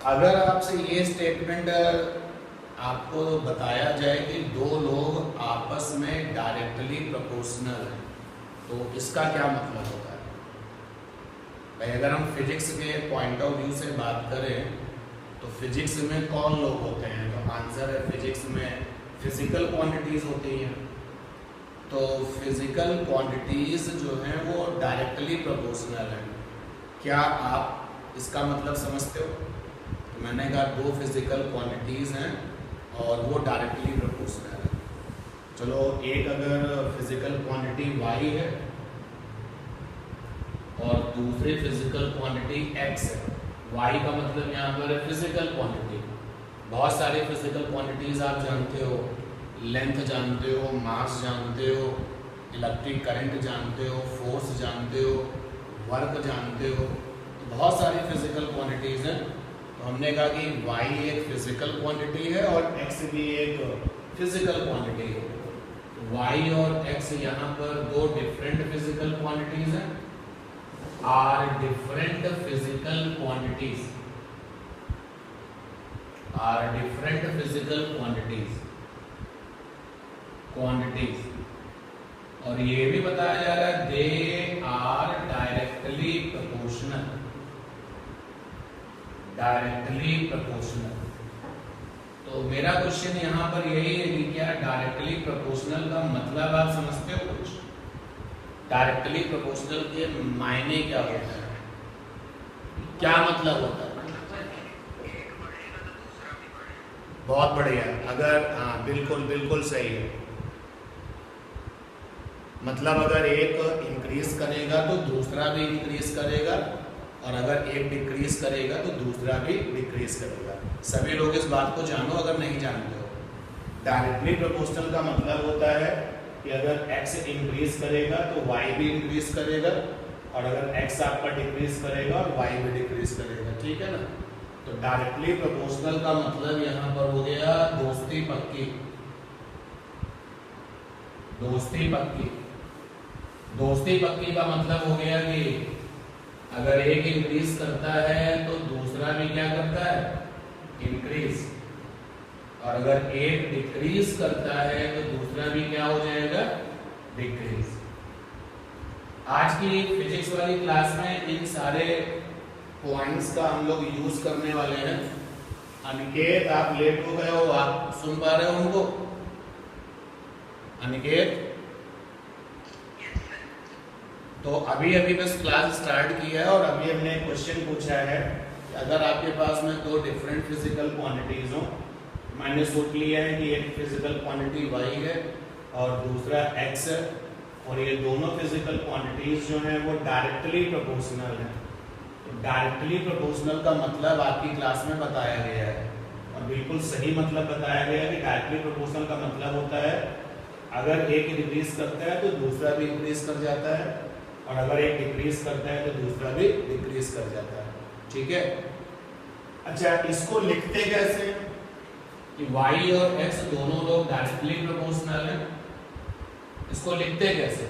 अगर आपसे ये स्टेटमेंट आपको बताया जाए कि दो लोग आपस में डायरेक्टली प्रोपोर्शनल हैं, तो इसका क्या मतलब होता है? भाई अगर हम फिजिक्स के पॉइंट ऑफ व्यू से बात करें तो फिजिक्स में कौन लोग होते हैं? तो आंसर है फिजिक्स में फिजिकल क्वांटिटीज होती हैं। तो फिजिकल क्वांटिटीज जो हैं वो डायरेक्टली प्रोपोर्शनल हैं। क्या आप इसका मतलब समझते हो? तो मैंने कहा दो फिजिकल क्वांटिटीज हैं और वो डायरेक्टली प्रोपोर्शनल है। चलो, एक अगर फिजिकल क्वांटिटी y है और दूसरी फिजिकल क्वांटिटी x है। y का मतलब यहाँ पर है फिजिकल क्वांटिटी। बहुत सारी फिजिकल क्वांटिटीज आप जानते हो, लेंथ जानते हो, मास जानते हो, इलेक्ट्रिक करंट जानते हो, फोर्स जानते हो, वर्क जानते हो, तो बहुत सारी फिजिकल क्वांटिटीज हैं। तो हमने कहा कि y एक फिजिकल क्वांटिटी है और x भी एक फिजिकल क्वांटिटी है। y और x यहाँ पर दो डिफरेंट फिजिकल क्वांटिटीज हैं। Are different physical quantities, are different physical quantities और ये भी बताया जा रहा है they are directly proportional, directly proportional. तो मेरा क्वेश्चन यहाँ पर यही है कि क्या डायरेक्टली प्रोपोर्शनल का मतलब आप समझते हो? कुछ डायरेक्टली प्रोपोर्शनल के मायने क्या होता है, क्या मतलब होता है? बहुत बढ़िया, अगर हाँ बिल्कुल बिल्कुल सही है। मतलब अगर एक इंक्रीज करेगा तो दूसरा भी इंक्रीज करेगा और अगर एक डिक्रीज करेगा तो दूसरा भी डिक्रीज करेगा। सभी लोग इस बात को जानो अगर नहीं जानते हो। डायरेक्टली प्रोपोर्शनल का मतलब होता है कि अगर x इंक्रीज करेगा तो y भी इंक्रीज करेगा और अगर x आपका डिक्रीज करेगा और y भी डिक्रीज करेगा। ठीक है ना? तो डायरेक्टली प्रोपोर्शनल का मतलब यहाँ पर हो गया दोस्ती पक्की, दोस्ती पक्की। दोस्ती पक्की का मतलब हो गया कि अगर एक इंक्रीज करता है तो दूसरा भी क्या करता है? इंक्रीज। और अगर एक डिक्रीज करता है तो दूसरा भी क्या हो जाएगा? डिक्रीज। आज की फिजिक्स वाली क्लास में इन सारे पॉइंट्स का हम लोग यूज करने वाले हैं। अनिकेत, आप लेट हो गए हो, आप सुन पा रहे हो उनको? अनिकेत, तो अभी अभी बस क्लास स्टार्ट किया है और अभी हमने क्वेश्चन पूछा है कि अगर आपके पास में दो डिफरेंट फिजिकल क्वांटिटीज हो, मैंने सोच लिया है कि एक फिजिकल क्वांटिटी y है और दूसरा x है और ये दोनों फिजिकल क्वांटिटीज जो हैं वो डायरेक्टली प्रोपोर्शनल हैं। तो डायरेक्टली प्रोपोर्शनल का मतलब आपकी क्लास में बताया गया है और बिल्कुल सही मतलब बताया गया है कि डायरेक्टली प्रोपोर्शनल का मतलब होता है अगर एक इंक्रीज करता है तो दूसरा भी इंक्रीज कर जाता है और अगर एक डिक्रीज करता है तो दूसरा भी डिक्रीज कर जाता है। ठीक है? अच्छा, इसको लिखते कैसे कि y और x दोनों लोग डायरेक्टली प्रोपोर्शनल हैं? इसको लिखते कैसे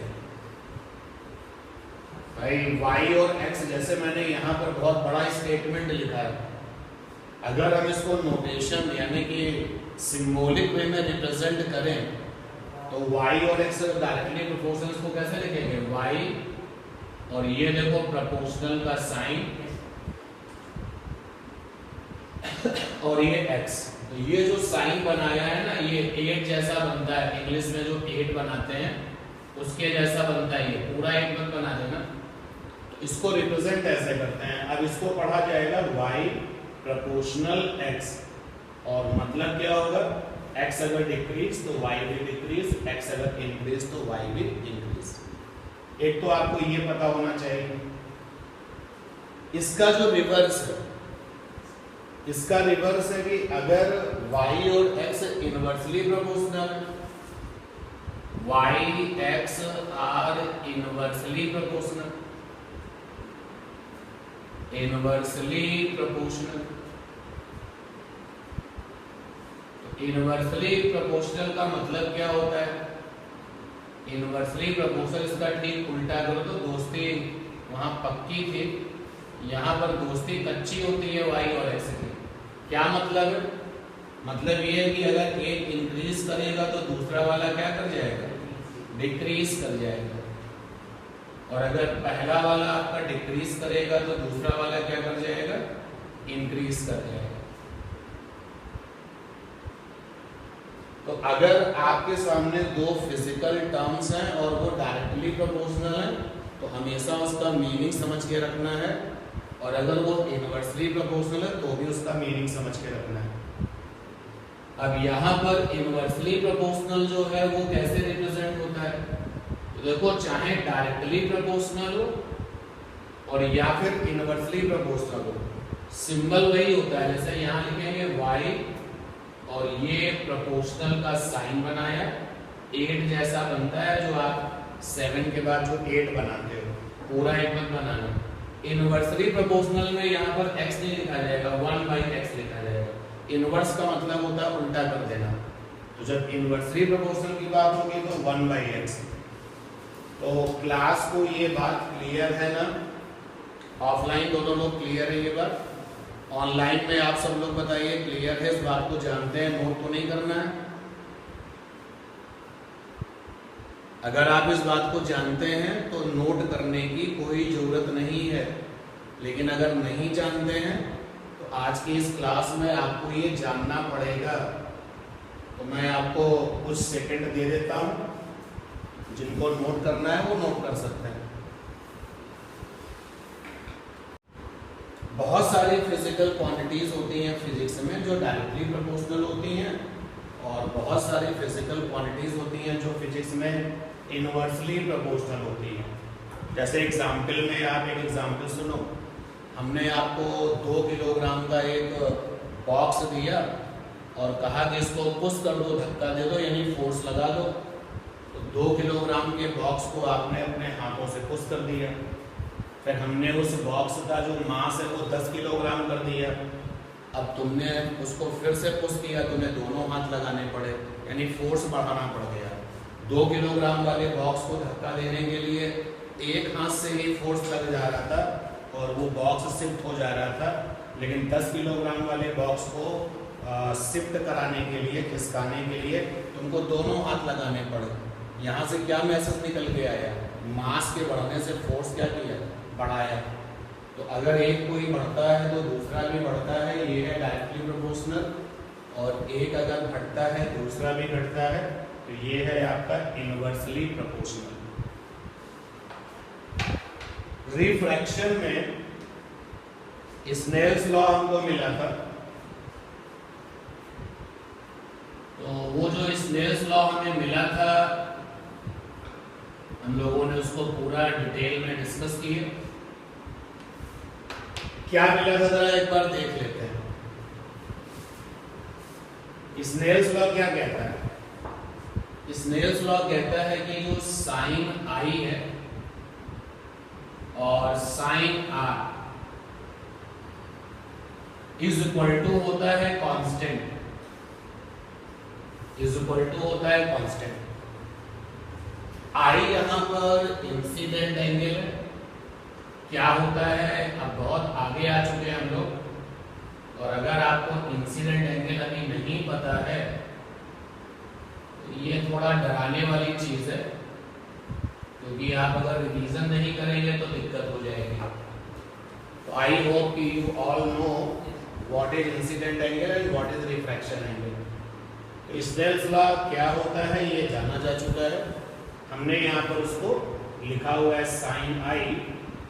भाई? y और x, जैसे मैंने यहाँ पर बहुत बड़ा स्टेटमेंट लिखा है, अगर हम इसको नोटेशन यानी कि सिंबॉलिक वे में रिप्रेजेंट करें तो y और x डायरेक्टली प्रोपोर्शनल, इसको कैसे लिखेंगे? y और ये देखो प्रोपोर्शनल का साइन और ये x। तो ये जो साइन बनाया है ना, ये 8 जैसा बनता है। इंग्लिश में जो 8 बनाते हैं उसके जैसा बनता है। ये पूरा 8 मत बना देना। तो इसको रिप्रेजेंट ऐसे करते हैं। अब इसको पढ़ा जाएगा y प्रोपोर्शनल x और मतलब क्या होगा? x अगर डिक्रीज तो y भी डिक्रीज, x अगर इंक्रीज तो y भी इंक्रीज। एक तो आपको ये पता होना चाहिए। इसका जो रिवर्स है, इसका रिवर्स है कि अगर y और x inversely proportional, y x are inversely proportional, inversely proportional. Inversely proportional का मतलब क्या होता है? इनवर्सली प्रोपोर्शनल इसका ठीक उल्टा करो तो दोस्ती वहां पक्की थी, यहाँ पर दोस्ती कच्ची होती है y और x की। क्या मतलब है? मतलब ये है कि अगर एक इंक्रीज करेगा तो दूसरा वाला क्या कर जाएगा? डिक्रीज कर जाएगा। और अगर पहला वाला आपका डिक्रीज करेगा तो दूसरा वाला क्या कर जाएगा? इंक्रीज कर जाएगा। तो अगर आपके सामने दो फिजिकल टर्म्स हैं और वो डायरेक्टली प्रोपोर्शनल हैं तो हमेशा उसका मीनिंग समझ के रखना है, और अगर वो इनवर्सली प्रोपोर्शनल है तो भी उसका मीनिंग समझ के रखना है। अब यहाँ पर इनवर्सली प्रोपोर्शनल जो है वो कैसे रिप्रेजेंट होता है? तो देखो, चाहे डायरेक्टली प्रोपोर्शनल हो और या फिर इनवर्सली प्रोपोर्शनल हो, सिंबल वही होता है। जैसे यहाँ लिखेंगे y और ये प्रोपोर्शनल का साइन बनाया, 8 जैसा बनता है, जो आप 7 के बाद जो 8 बनाते हो, पूरा 8 मत बनाना। इनवर्सली प्रोपोर्शनल में यहाँ पर x नहीं लिखा जाएगा, 1/x लिखा जाएगा। इनवर्स का मतलब होता है उल्टा कर देना। तो जब इनवर्सली प्रोपोर्शनल की बात होगी तो 1/x। तो क्लास को ये बात क्लियर है ना? ऑफलाइन दोनों लोग क्लियर है ये बात? ऑनलाइन में आप सब लोग बताइए क्लियर है, इस बात को जानते हैं, नोट तो नहीं करना है? अगर आप इस बात को जानते हैं तो नोट करने की कोई जरूरत नहीं है, लेकिन अगर नहीं जानते हैं तो आज की इस क्लास में आपको ये जानना पड़ेगा। तो मैं आपको कुछ सेकंड दे देता हूं, जिनको नोट करना है वो नोट कर सकते हैं। बहुत सारी फिजिकल क्वांटिटीज होती हैं फिजिक्स में जो डायरेक्टली प्रोपोर्शनल होती हैं, और बहुत सारी फिजिकल क्वांटिटीज होती हैं जो फिजिक्स में इनवर्सली प्रोपोर्शनल होती हैं। जैसे एग्जाम्पल में, आप एक एग्जाम्पल सुनो। हमने आपको 2 किलोग्राम का एक बॉक्स दिया और कहा कि इसको पुश कर दो, धक्का दे दो, यानी फोर्स लगा दो। तो 2 किलोग्राम के बॉक्स को आपने अपने हाथों से पुश कर दिया। फिर हमने उस बॉक्स का जो मास है वो 10 किलोग्राम कर दिया। अब तुमने उसको फिर से पुश किया, तुम्हें दोनों हाथ लगाने पड़े, यानी फोर्स बढ़ाना पड़ गया। 2 किलोग्राम वाले बॉक्स को धक्का देने के लिए एक हाथ से ही फोर्स लग जा रहा था और वो बॉक्स शिफ्ट हो जा रहा था, लेकिन 10 किलोग्राम वाले बॉक्स को शिफ्ट कराने के लिए, खिसकाने के लिए तुमको दोनों हाथ लगाने पड़े। यहाँ से क्या मैसेज निकल के आया? मास के बढ़ने से फोर्स क्या किया? बढ़ाया। तो अगर एक कोई बढ़ता है तो दूसरा भी बढ़ता है, ये है डायरेक्टली प्रोपोर्शनल। और एक अगर घटता है दूसरा भी घटता है, तो ये है आपका इनवर्सली प्रोपोर्शनल। रिफ्रैक्शन में स्नेल्स लॉ हमको मिला था, तो वो जो स्नेल्स लॉ हमें मिला था हम लोगों ने उसको पूरा डिटेल में डिस्कस किया। क्या मिला था जरा एक बार देख लेते हैं। स्नेल्स लॉ क्या कहता है? स्नेल्स लॉ कहता है कि जो साइन आई है और sine r is equal to होता है कांस्टेंट, इज इक्वल टू होता है कांस्टेंट। आई यहां पर इंसिडेंट एंगल है। क्या होता है, अब बहुत आगे आ चुके हैं हम लोग, और अगर आपको इंसिडेंट एंगल अभी नहीं पता है तो ये थोड़ा डराने वाली चीज है, क्योंकि आप अगर रिवीजन नहीं करेंगे तो दिक्कत हो जाएगी। तो आई होप कि you all know what is incident angle and what is refraction angle. तो स्नेल्स लॉ क्या होता है ये जाना जा चुका है। हमने यहाँ पर उसको लिखा हुआ है sine i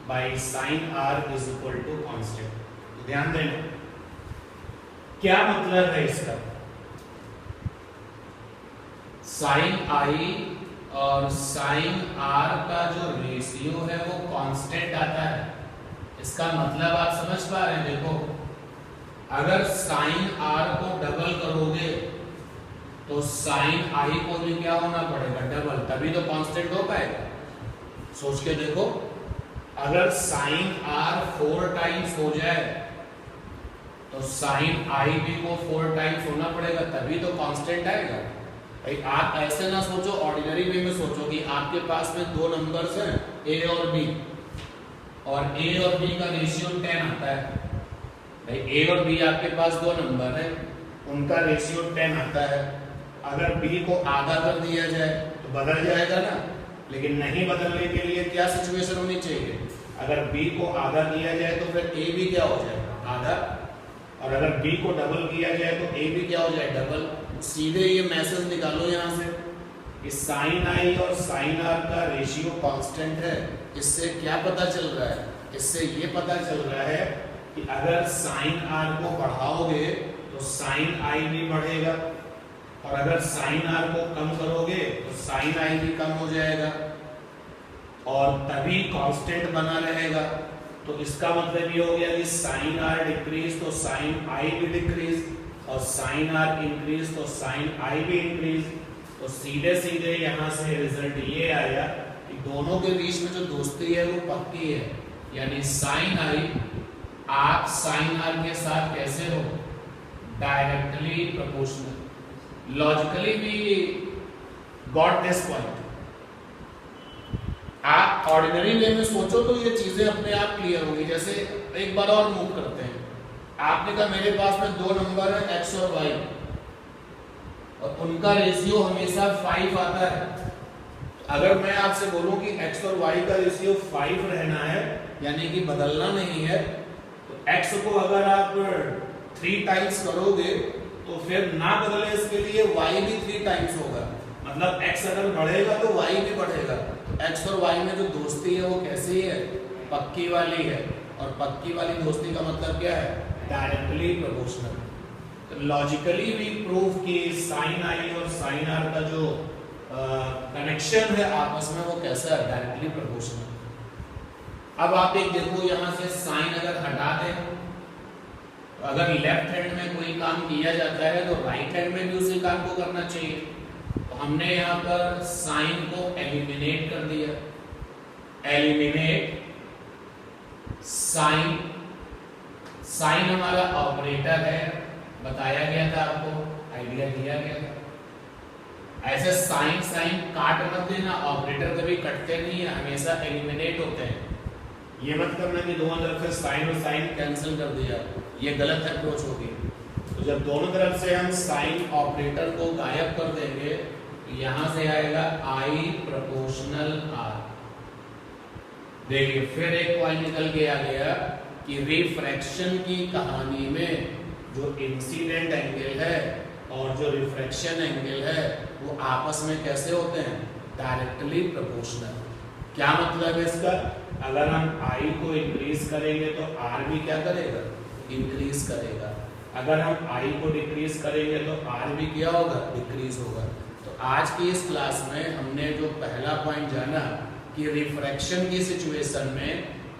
by sine r is equal to constant. ध्यान देना क्या मतलब है इसका। साइन आई और साइन आर का जो रेशियो है वो कांस्टेंट आता है। इसका मतलब आप समझ पा रहे हैं? देखो, अगर साइन आर को डबल करोगे तो साइन आई को भी क्या होना पड़ेगा? डबल, तभी तो कांस्टेंट हो पाएगा। सोच के देखो, अगर साइन आर 4 टाइम्स हो जाए तो साइन आई भी को 4 टाइम्स होना पड़ेगा, तभी तो कांस्टेंट आएगा। भाई आप ऐसे ना सोचो, ऑर्डिनरी वे में सोचो कि आपके पास में 2 नंबर्स हैं ए और बी, और ए और बी का रेशियो 10 आता है, भाई ए और बी आपके पास दो नंबर है, उनका रेशियो 10 आता है। अगर बी को आधा कर दिया जाए तो बदल जाएगा ना, लेकिन नहीं बदलने के लिए क्या सिचुएशन होनी चाहिए? अगर बी को आधा किया जाए तो फिर ए भी क्या हो जाएगा? आधा। और अगर बी को डबल किया जाए तो ए भी क्या हो जाए? डबल। सीधे ये मैसेज निकालो यहाँ से कि साइन आई और साइन आर का रेशियो कांस्टेंट है। इससे क्या पता चल रहा है? इससे ये पता चल रहा है कि अगर साइन आर को बढ़ाओगे तो साइन आई भी बढ़ेगा, और अगर साइन आर को कम करोगे तो साइन आई भी कम हो जाएगा, और तभी कांस्टेंट बना रहेगा। तो इसका मतलब ये हो गया कि साइन आर डिक्रीज तो साइन आई भी डिक्रीज, और साइन आर इंक्रीज तो साइन आई भी इंक्रीज। तो सीधे सीधे यहाँ से रिजल्ट ये आया कि दोनों के बीच में जो दोस्ती है वो पक्की है, यानी साइन आई आप साइन आर के साथ कैसे हो? Directly proportional. Logically we got this point. आप ऑर्डिनरी वे में सोचो तो ये चीजें अपने आप क्लियर होंगी। जैसे एक बार और मूव करते हैं। आपने कहा मेरे पास में दो नंबर है x और y, और उनका रेशियो हमेशा 5 आता है। अगर मैं आपसे बोलूं कि x और y का रेशियो 5 रहना है, यानी कि बदलना नहीं है, तो x को अगर आप 3 टाइम्स करोगे तो फिर ना बदले इसके लिए y भी 3 टाइम्स होगा। मतलब x अगर बढ़ेगा तो y भी बढ़ेगा। तो x और y में जो दोस्ती है वो कैसी है? पक्की वाली है। और पक्की वाली दोस्ती का मतलब क्या है? Directly proportional. तो लॉजिकली भी प्रूव कि साइन आई और साइन आर का जो कनेक्शन है आपस में वो कैसा है? Directly proportional. अब आप एक देखो, यहां से साइन अगर हटा दें तो अगर लेफ्ट हैंड में कोई काम किया जाता है तो राइट हैंड में भी उसी काम को करना चाहिए। तो हमने यहाँ पर साइन को एलिमिनेट कर दिया। Eliminate sine. साइन हमारा ऑपरेटर है, बताया गया था आपको, आइडिया दिया गया था। ऐसे साइन साइन काट मत देना, ऑपरेटर कभी कटते नहीं है, हमेशा एलिमिनेट होते हैं। ये मत करना कि दोनों तरफ से साइन और साइन कैंसिल कर दिया, ये गलत अप्रोच होगी। तो जब दोनों तरफ से हम साइन ऑपरेटर को गायब कर देंगे तो यहां से आएगा आई प्रोपोर्शनल आर। देखिए फिर एक पॉइंट निकल के आ गया कि रिफ्रैक्शन की कहानी में जो इंसिडेंट एंगल है और जो रिफ्रैक्शन एंगल है वो आपस में कैसे होते हैं? Directly proportional. क्या मतलब है इसका? अगर हम I को इंक्रीज करेंगे तो R भी क्या करेगा? इंक्रीज करेगा। अगर हम I को डिक्रीज करेंगे तो R भी क्या होगा? डिक्रीज होगा। तो आज की इस क्लास में हमने जो पहला पॉइंट जाना कि रिफ्रैक्शन की सिचुएशन में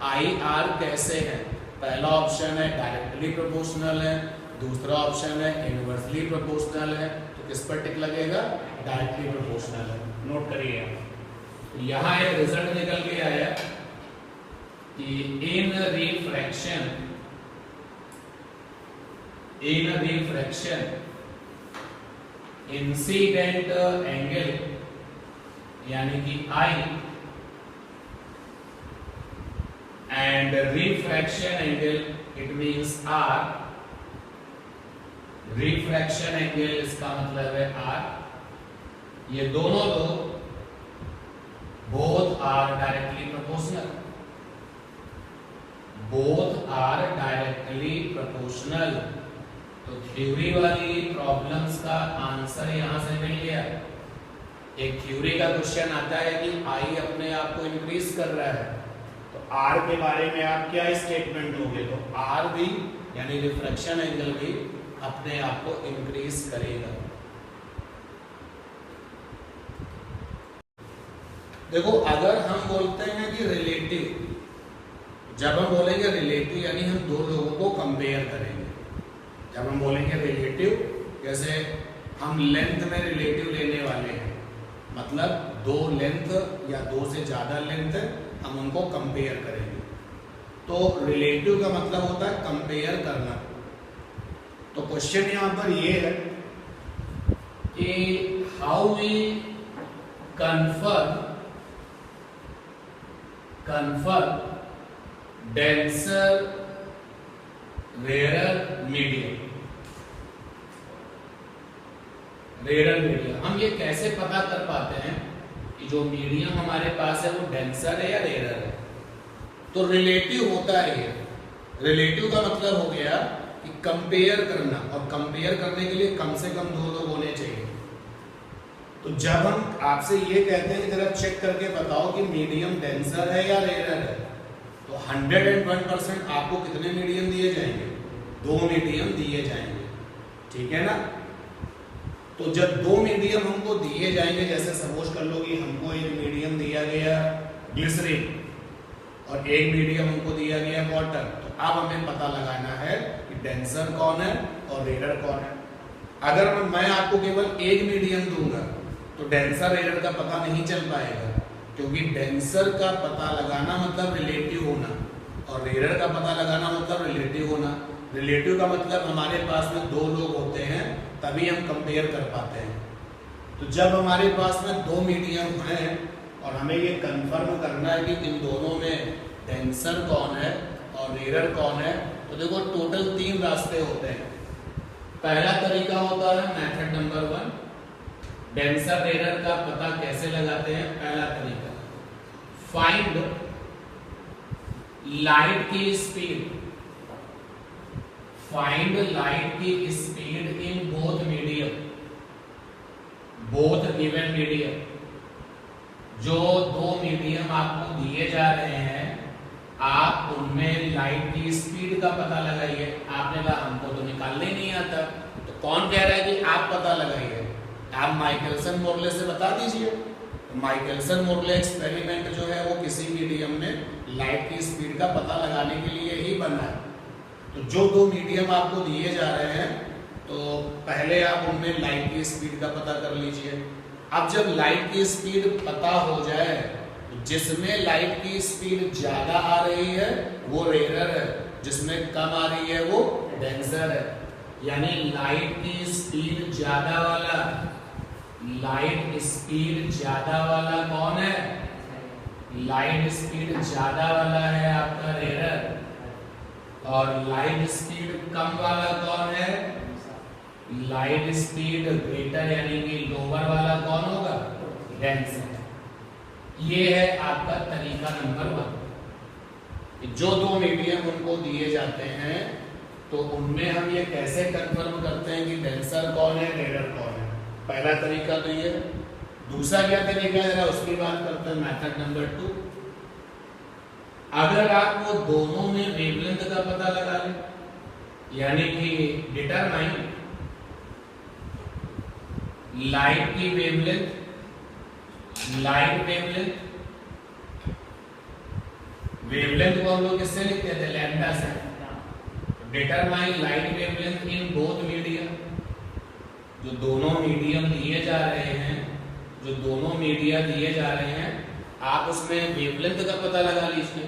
I R कैसे है। पहला ऑप्शन है डायरेक्टली प्रोपोर्शनल है, दूसरा ऑप्शन है इनवर्सली प्रोपोर्शनल है। तो किस पर टिक लगेगा? डायरेक्टली प्रोपोर्शनल है। नोट करिए, यहाँ एक रिजल्ट निकल के आया कि इन रिफ्रैक्शन इंसिडेंट एंगल यानी कि I and refraction angle it means R। Refraction angle इसका मतलब है R। ये दोनों लोग both are directly proportional। both are directly proportional। तो थ्योरी वाली प्रॉब्लम्स का आंसर यहां से मिल गया। एक थ्योरी का क्वेश्चन आता है कि I अपने आप को इंक्रीज कर रहा है, तो R के बारे में आप क्या स्टेटमेंट दोगे? तो R भी यानी रिफ्रैक्शन एंगल भी अपने आप को इंक्रीज करेगा। देखो अगर हम बोलते हैं कि रिलेटिव, जब हम बोलेंगे रिलेटिव यानी हम दो लोगों को कंपेयर करेंगे। जब हम बोलेंगे रिलेटिव, जैसे हम लेंथ में रिलेटिव लेने वाले हैं, मतलब दो लेंथ या दो से ज्यादा लेंथ हम उनको कंपेयर करेंगे। तो रिलेटिव का मतलब होता है कंपेयर करना। तो क्वेश्चन यहां पर ये है कि how we confirm denser rarer medium. Rarer medium हम ये कैसे पता कर पाते हैं कि जो मीडियम हमारे पास है वो डेंसर है या रेरर है? तो रिलेटिव होता है ये। रिलेटिव का मतलब हो गया कि कंपेयर करना, और कंपेयर करने के लिए कम से कम दो लोग होने चाहिए। तो जब हम आपसे ये कहते हैं कि जरा चेक करके बताओ कि मीडियम डेंसर है या रेरर है, तो 101% आपको कितने मीडियम दिए जाएंगे? 2 मीडियम दिए जाएंगे, ठीक है ना। तो जब 2 मीडियम हमको दिए जाएंगे, जैसे सपोज कर लो कि हमको एक मीडियम दिया गया ग्लिसरीन और एक मीडियम हमको दिया गया वाटर, तो अब हमें पता लगाना है कि डेंसर कौन है और रेरर कौन है। अगर मैं आपको केवल एक मीडियम दूंगा तो डेंसर रेरर का पता नहीं चल पाएगा, क्योंकि डेंसर का पता लगाना मतलब रिलेटिव होना और रेरर का पता लगाना मतलब रिलेटिव होना। रिलेटिव का मतलब हमारे पास में 2 लोग होते हैं तभी हम कंपेयर कर पाते हैं। तो जब हमारे पास में 2 मीडियम हैं और हमें ये कंफर्म करना है कि इन दोनों में डेंसर कौन है और रेरर कौन है, तो देखो टोटल 3 रास्ते होते हैं। पहला तरीका होता है मेथड नंबर 1, डेंसर रेरर का पता कैसे लगाते हैं। पहला तरीका, फाइंड लाइट की स्पीड, फाइंड लाइट की speed in both medium, both given medium. जो 2 मीडियम आपको दिए जा रहे हैं, आप उनमें लाइट की स्पीड का पता लगाइए। आपने कहा हमको तो निकालने नहीं आता, तो कौन कह रहा है कि आप पता लगाइए? आप माइकलसन मोरले से बता दीजिए। तो माइकलसन मोरले एक्सपेरिमेंट जो है वो किसी मीडियम में लाइट की स्पीड का पता लगाने के लिए ही बना है। तो जो 2 मीडियम आपको दिए जा रहे हैं, तो पहले आप उनमें लाइट की स्पीड का पता कर लीजिए। अब जब लाइट की स्पीड पता हो जाए, तो जिसमें लाइट की स्पीड ज्यादा आ रही है वो रेरर है, जिसमें कम आ रही है वो डेंसर है। यानी लाइट की स्पीड ज्यादा वाला, लाइट स्पीड ज्यादा वाला कौन है? लाइट स्पीड ज्यादा वाला है आपका रेरर, और लाइट स्पीड कम वाला कौन है? लाइट स्पीड ग्रेटर यानी कि लोअर वाला कौन होगा? डेंसर। ये है आपका तरीका नंबर 1। जो 2 मीडियम उनको दिए जाते हैं, तो उनमें हम ये कैसे कंफर्म करते हैं कि डेंसर कौन है, रेरर कौन है? पहला तरीका तो ये। दूसरा क्या तरीका है, जरा उसकी बात करते हैं, मेथड नंबर 2। अगर आप वो दोनों में वेवलेंथ का पता लगा लें, यानी कि डिटरमाइन लाइट की वेवलेंथ, लाइट वेवलेंथ, वेवलेंथ को हम लोग किससे लिखते थे? लैम्डा से। Determine light wavelength in both medium. जो दोनों मीडियम दिए जा रहे हैं, जो दोनों मीडिया दिए जा रहे हैं, आप उसमें वेवलेंथ का पता लगा लीजिए।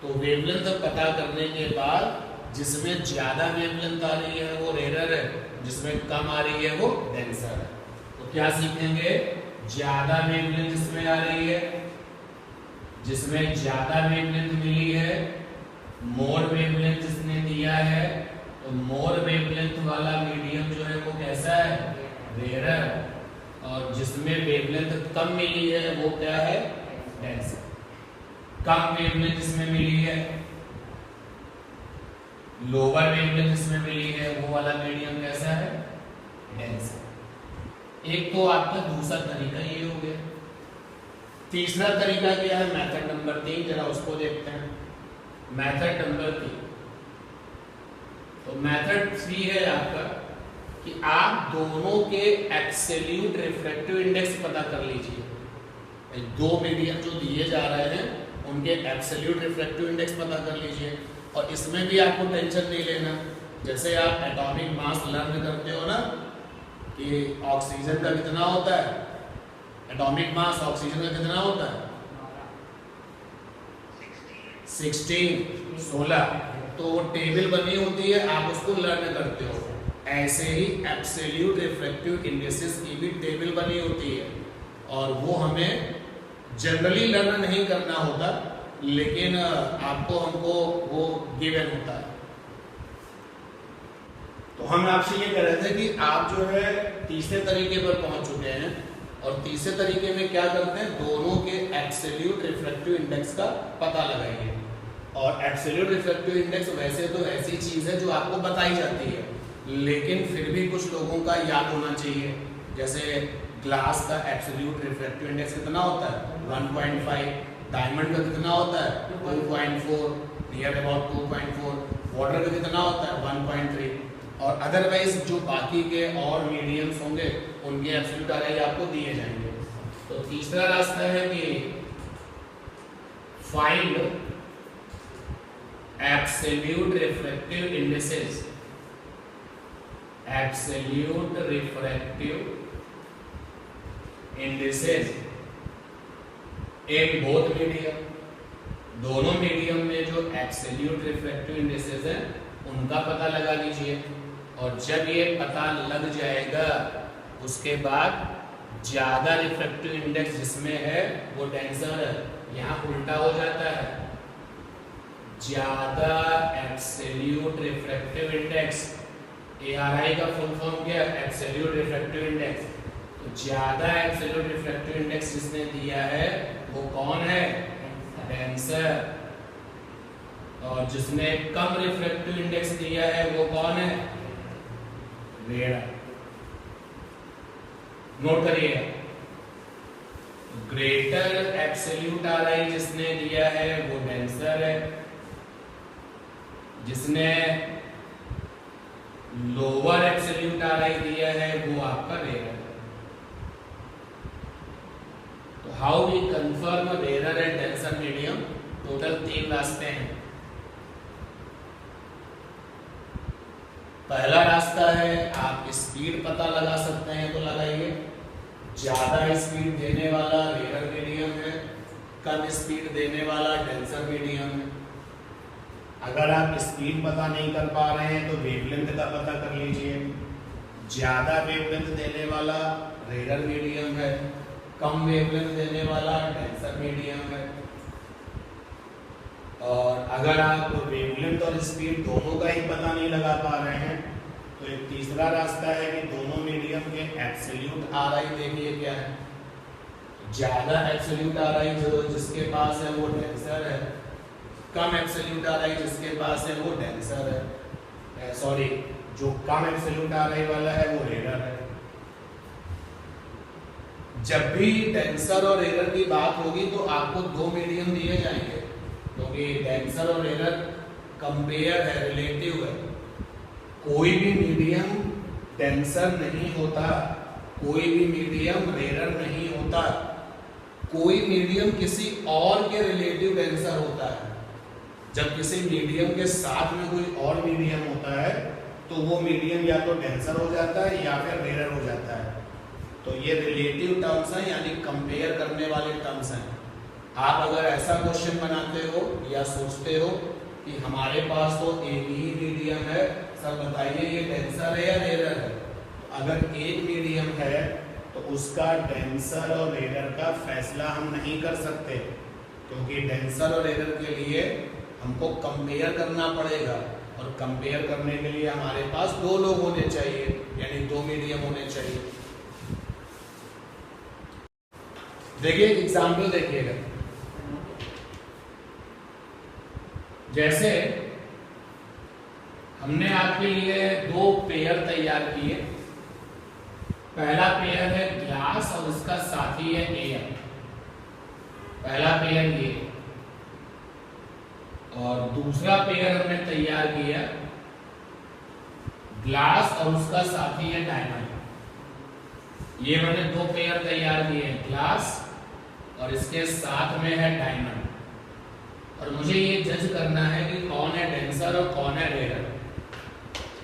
तो वेवलेंथ पता करने के बाद जिसमें ज्यादा वेवलेंथ आ रही है वो रेरर है, जिसमें कम आ रही है वो डेंसर है। तो क्या सीखेंगे? ज्यादा वेवलेंथ जिसमें आ रही है, जिसमें ज्यादा वेवलेंथ मिली है, मोर वेवलेंथ जिसने दिया है, तो मोर वेवलेंथ वाला मीडियम जो है वो कैसा है? रेरर। और जिसमें वेवलेंथ कम मिली है वो क्या है? डेंसर। कम वेवलेंथ जिसमें मिली है, लोअर वेवलेंथ जिसमें मिली है, वो वाला मीडियम कैसा है? डेंसर। एक तो आपका दूसरा तरीका ये हो गया। तीसरा तरीका क्या है? मेथड नंबर 3, जरा उसको देखते हैं। मेथड नंबर 3, तो मेथड 3 है आपका कि आप दोनों के एब्सोल्यूट रिफ्रैक्टिव इंडेक्स पता कर लीजिए। 2 मीडियम जो दिए जा रहे हैं उनके एब्सोल्यूट रिफ्रैक्टिव इंडेक्स पता कर लीजिए। और इसमें भी आपको टेंशन नहीं लेना। जैसे आप एटॉमिक मास लर्न करते हो ना कि ऑक्सीजन का कितना होता है, एटॉमिक मास ऑक्सीजन का कितना होता है? 16। तो वो टेबल बनी होती है, आप उसको लर्न करते हो। ऐसे ही एब्सोल्यूट रिफ्रैक्टिव इंडेक्सेस की भी टेबल बनी होती है, और वो हमें जनरली लर्न नहीं करना होता, लेकिन आपको हमको वो गिवन होता है। तो हम आपसे ये कह रहे थे कि आप जो है तीसरे तरीके पर पहुंच चुके हैं, और तीसरे तरीके में क्या करते हैं, दोनों के एब्सोल्यूट रिफ्रैक्टिव इंडेक्स का पता लगाइए। और एब्सोल्यूट रिफ्रैक्टिव इंडेक्स वैसे तो ऐसी चीज है जो आपको बताई जाती है, लेकिन फिर भी कुछ लोगों का याद होना चाहिए। जैसे ग्लास का एब्सोल्यूट रिफ्रैक्टिव इंडेक्स कितना होता है, 1.5। डायमंड का कितना होता है, 2.4, नियर अबाउट 2.4। वाटर का कितना होता है, 1.3। और अदरवाइज जो बाकी के और मीडियम्स होंगे उनके एब्सोल्यूट आरआई आपको दिए जाएंगे। तो तीसरा रास्ता है कि find absolute refractive indices, absolute refractive indices in both medium. दोनों मीडियम में जो एब्सोल्यूट रिफ्रैक्टिव इंडिसेस है उनका पता लगा लीजिए। और जब ये पता लग जाएगा उसके बाद ज्यादा रिफ्रैक्टिव इंडेक्स जिसमें है वो डेंसर है, यहाँ उल्टा हो जाता है। ज्यादा एब्सोल्यूट रिफ्रैक्टिव इंडेक्स, ARI का फुल फॉर्म क्या है, एब्सोल्यूट रिफ्रैक्टिव इंडेक्स। तो ज्यादा एब्सोल्यूट रिफ्रैक्टिव इंडेक्स जिसने दिया है वो कौन है, डेंसर। और जिसने कम रिफ्रैक्टिव इंडेक्स दिया है वो कौन है, रेयर। नोट करिए, ग्रेटर एब्सोल्यूट आरआई जिसने दिया है वो डेंसर है, जिसने लोअर एब्सोल्यूट आरआई दिया है वो आपका रेयर है। तो how we confirm rare and denser medium, total 3 रास्ते हैं। पहला रास्ता है आप स्पीड पता लगा सकते हैं तो लगाइए। ज्यादा स्पीड देने वाला रेयर मीडियम है, कम स्पीड देने वाला डेंसर मीडियम है। अगर आप स्पीड पता नहीं कर पा रहे हैं तो वेवलेंथ का पता कर लीजिए। ज्यादा वेवलेंथ देने वाला रेयर मीडियम है, कम वेवलेंथ देने वाला डेंसर मीडियम है। और अगर आप वेवलेंथ और स्पीड दोनों का ही पता नहीं लगा पा रहे हैं तो एक तीसरा रास्ता है कि दोनों मीडियम के एब्सोल्यूट आरआई देखिए क्या है। ज्यादा एब्सोल्यूट आरआई जो जिसके पास है वो डेंसर है, कम एब्सोल्यूट आरआई जिसके पास है वो डेंसर है, सॉरी जो कम एब्सोल्यूट आरआई वाला है वो रेयर है। जब भी डेंसर और रेयर की बात होगी तो आपको 2 मीडियम दिए जाएंगे, क्योंकि डेंसर और रेयर कंपेयर है, रिलेटिव है। कोई भी मीडियम डेंसर नहीं होता, कोई भी मीडियम रेयर नहीं होता, कोई मीडियम किसी और के रिलेटिव डेंसर होता है। जब किसी मीडियम के साथ में कोई और मीडियम होता है तो वो मीडियम या तो डेंसर हो जाता है या फिर रेयर हो जाता है। तो ये रिलेटिव टर्म्स हैं, यानी कंपेयर करने वाले टर्म्स हैं। आप अगर ऐसा क्वेश्चन बनाते हो या सोचते हो कि हमारे पास तो एक ही मीडियम है, सर बताइए ये डेंसर है या रेयर है, तो अगर एक मीडियम है तो उसका डेंसर और रेयर का फैसला हम नहीं कर सकते, क्योंकि डेंसर और रेयर के लिए हमको कंपेयर करना पड़ेगा, और कंपेयर करने के लिए हमारे पास 2 लोग होने चाहिए, यानी 2 मीडियम होने चाहिए। देखिए एग्जाम्पल देखिएगा, जैसे हमने आपके लिए 2 पेयर तैयार किए। पहला पेयर है ग्लास और उसका साथी है एयर, पहला पेयर ये। और दूसरा पेयर हमने तैयार किया ग्लास और उसका साथी है डायमंड। ये मैंने 2 पेयर तैयार किए हैं, ग्लास और इसके साथ में है डायमंड। और मुझे ये जज करना है कि कौन है डेंसर और कौन है रेयर।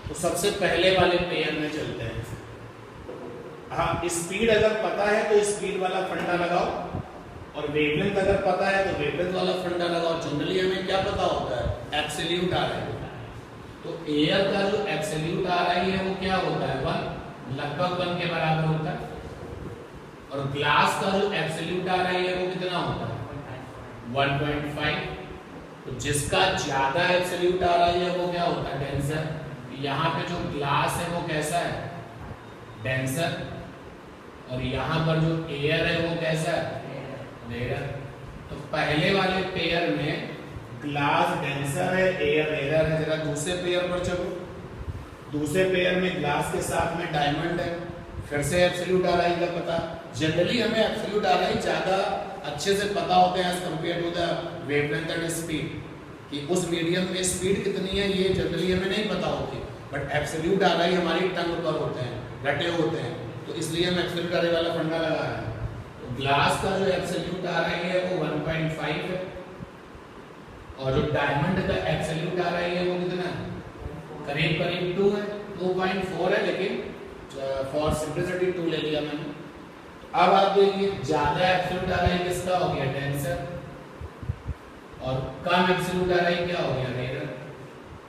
तो सबसे पहले वाले पेयर में चलते हैं। हाँ, स्पीड अगर पता है तो स्पीड वाला फंडा लगाओ, और वेवलेंथ अगर पता है तो वेवलेंथ वाला फंडा लगाओ। जनरली हमें क्या पता होता है, एब्सोल्यूट आरआई। तो एयर का जो एब्सोल्यूट आरआई है वो क्या होता है, 1, लगभग 1 के बराबर होता है। और ग्लास का जो एब्सोल्यूट आरआई है वो कितना होता है, 1.5। तो जिसका ज्यादा एब्सोल्यूट आरआई है वो क्या होता है, डेंसर, यहाँ पे जो ग्लास है वो कैसा है, डेंसर, और यहाँ पर जो एयर है वो कैसा है, रेयर। तो पहले वाले पेयर में ग्लास डेंसर है, एयर रेयर है। जरा दूसरे पेयर पर चलो, दूसरे पेयर में ग्लास के साथ में डायमंड है, फिर से एब्सोल्यूट आरआई का पता। जनरली हमें एब्सोल्यूट आरआई ज्यादा अच्छे से पता होते हैं as compared to the wavelength and speed, कि उस मीडियम में स्पीड कितनी है ये जनरली हमें नहीं पता होती, बट एब्सोल्यूट आरआई हमारी टंग पर होते हैं, रटे होते हैं, तो इसलिए हम एब्सोल्यूट आरआई वाला फंडा लगा रहे हैं। तो ग्लास का जो एब्सोल्यूट आरआई है वो 1.5 है, और जो डायमंड का एब्सोल्यूट आरआई है वो कितना है, करीब करीब 2 है, 2.4 है, लेकिन फॉर सिंपलिसिटी 2 ले लिया मैंने। अब आप देखिए ज्यादा एब्सोल्यूट आरआई किसका हो गया, डेंसर, और कम एब्सोल्यूट आरआई क्या हो गया, रेयर।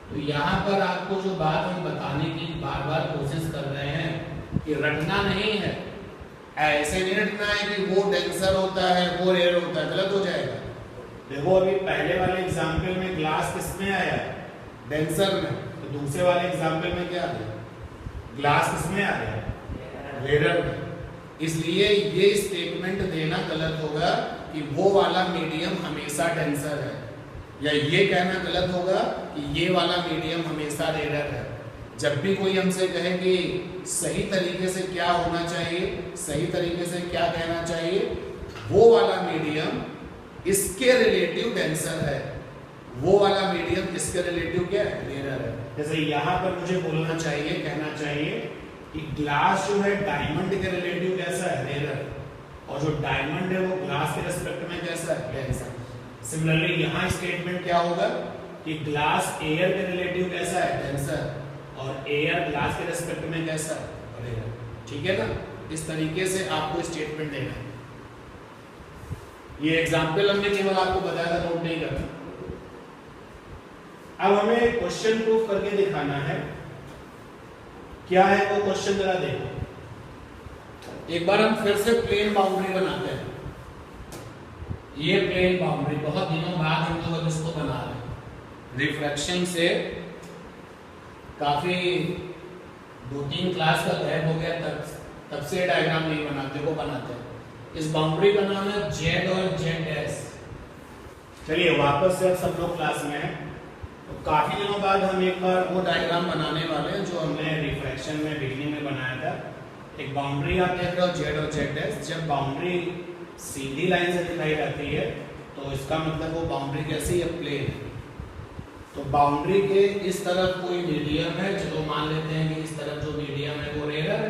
तो यहाँ पर आपको जो बात हम बताने की बार बार कोशिश कर रहे हैं कि रटना नहीं है, ऐसे नहीं रटना है कि वो डेंसर होता है वो रेयर होता है, गलत हो जाएगा। देखो अभी पहले वाले एग्जाम्पल में ग्लास किसमें आया, डेंसर में, तो दूसरे वाले एग्जाम्पल में क्या आया, ग्लास किसमें आ गया, रेयर में। इसलिए ये स्टेटमेंट देना गलत होगा कि वो वाला मीडियम हमेशा डेंसर है, या ये कहना गलत होगा कि ये वाला मीडियम हमेशा रेयर है। जब भी कोई हमसे कहे कि सही तरीके से क्या होना चाहिए, सही तरीके से क्या कहना चाहिए, वो वाला मीडियम इसके रिलेटिव डेंसर है, वो वाला मीडियम इसके रिलेटिव क्या है, रेयर है। जैसे यहाँ पर मुझे बोलना चाहिए, कहना चाहिए कि ग्लास जो है डायमंड के रिलेटिव कैसा है, रेयर, और जो डायमंड है वो ग्लास के रिस्पेक्ट में कैसा है, डेंसर। सिमिलरली यहाँ स्टेटमेंट क्या होगा कि ग्लास एयर के रिलेटिव कैसा है, डेंसर, और एयर ग्लास के रेस्पेक्ट में कैसा है, ठीक है ना। इस तरीके से आपको स्टेटमेंट देना है। ये एग्जांपल हमने केवल आपको बताया था, नोट नहीं करना। अब हमें क्वेश्चन प्रूफ करके दिखाना है, क्या है वो क्वेश्चन जरा देखो। एक बार हम फिर से प्लेन बाउंड्री बनाते हैं। ये प्लेन बाउंड्री बहुत दिनों बाद हम लोग अब इसको बना रहे हैं, रिफ्रैक्शन से काफी 2-3 क्लास का गैप हो गया, तब से डायग्राम नहीं बनाते, वो बनाते हैं। इस बाउंड्री का नाम है जेड और जेड डैश। चलिए वापस से अब सब लोग क्लास में हैं, तो काफी दिनों बाद हम एक बार वो डायग्राम बनाने वाले हैं जो हमने रिफ्रैक्शन में बिगनिंग में बनाया था। एक बाउंड्री आप देख रहे हो जेड और जेड डैश। जब बाउंड्री सीधी लाइन से दिखाई जाती है तो इसका मतलब वो बाउंड्री कैसी है, प्लेन है। तो बाउंड्री के इस तरफ कोई मीडियम है, चलो मान लेते हैं कि इस तरफ जो मीडियम है वो रेयर है,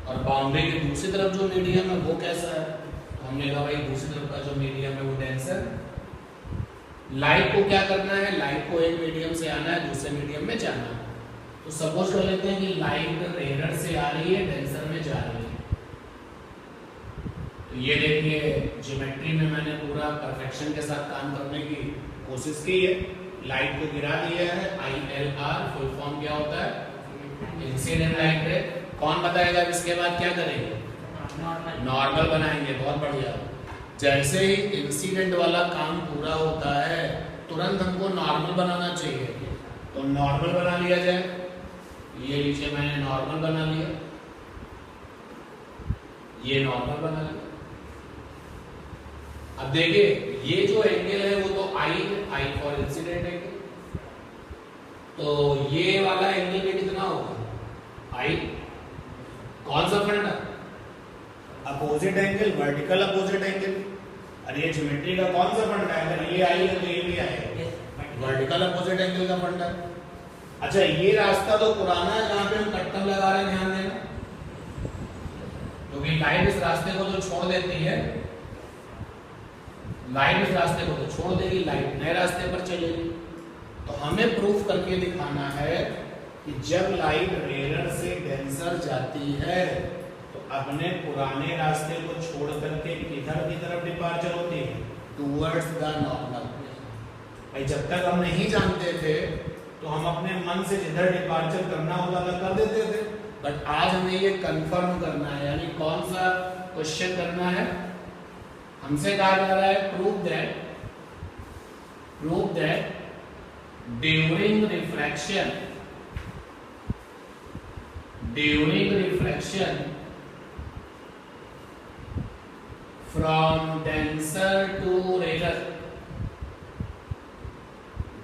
और बाउंड्री के दूसरी तरफ जो मीडियम है वो कैसा है, तो हमने कहा भाई दूसरी तरफ का जो मीडियम है वो डेंसर। लाइट को क्या करना है, लाइट को एक मीडियम से आना है, दूसरे मीडियम में जाना है। तो सपोज कर लेते हैं कि लाइट रेयर से आ रही है, डेंसर में जा रही है। तो ये देखिए ज्योमेट्री में मैंने पूरा परफेक्शन के साथ काम करने की कोशिश की है। लाइट को गिरा दिया है, ILR फुल फॉर्म क्या होता है, इंसिडेंट लाइट रे। कौन बताएगा इसके बाद क्या करेंगे, नॉर्मल बनाएंगे, बहुत बढ़िया। जैसे ही इंसिडेंट वाला काम पूरा होता है तुरंत हमको नॉर्मल बनाना चाहिए, तो नॉर्मल बना लिया जाए। ये लीजिए मैंने नॉर्मल बना लिया, ये नॉर्मल बना लिया। अब देखिए ये जो एंगल है वो तो I फॉर इंसिडेंट एंगल, तो ये वाला एंगल में कितना होगा, I। कौन सा फंडा, opposite angle, vertical opposite angle. अरे ये ज्योमेट्री का कौन सा फंडा है, अगर ये I है तो ये भी I है, वर्टिकल अपोजिट एंगल का फंडा। अच्छा ये रास्ता तो पुराना है जहां पे हम कट्टर लगा रहे हैं, ध्यान देना, क्योंकि लाइट इस रास्ते को तो छोड़ देती है, लाइट इस रास्ते को तो छोड़ देगी, लाइट नए रास्ते पर चलेगी। तो हमें प्रूफ करके दिखाना है कि जब लाइट रेयर से डेंसर जाती है तो अपने पुराने रास्ते को छोड़ करके किधर की तरफ डिपार्चर होती है, टूवर्ड्स द नॉर्मल। भाई जब तक हम नहीं जानते थे तो हम अपने मन से जिधर डिपार्चर करना होता था कर देते थे, बट आज हमें ये कंफर्म करना है। यानी कौन सा क्वेश्चन करना है, हमसे कहा जा रहा है prove that during refraction during reflection from denser to rare,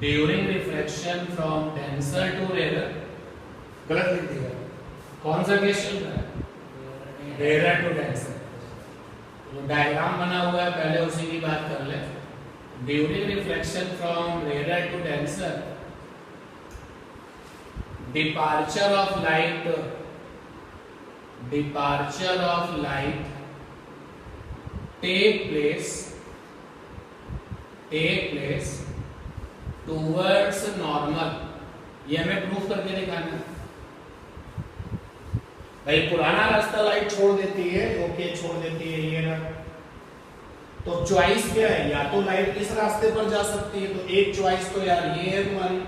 during reflection from denser to rare, गलत लिख दिया। कौन सा केस चल रहा है? Rare to denser. तो डायग्राम बना हुआ है, पहले उसी की बात कर ले। During reflection from rare to denser, departure of light take place towards normal। ये हमें प्रूफ करके दिखाना है। भाई पुराना रास्ता लाइट छोड़ देती है, ओके छोड़ देती है ये ना, तो चॉइस क्या है? या तो लाइट इस रास्ते पर जा सकती है, तो एक चॉइस तो यार ये है तुम्हारी,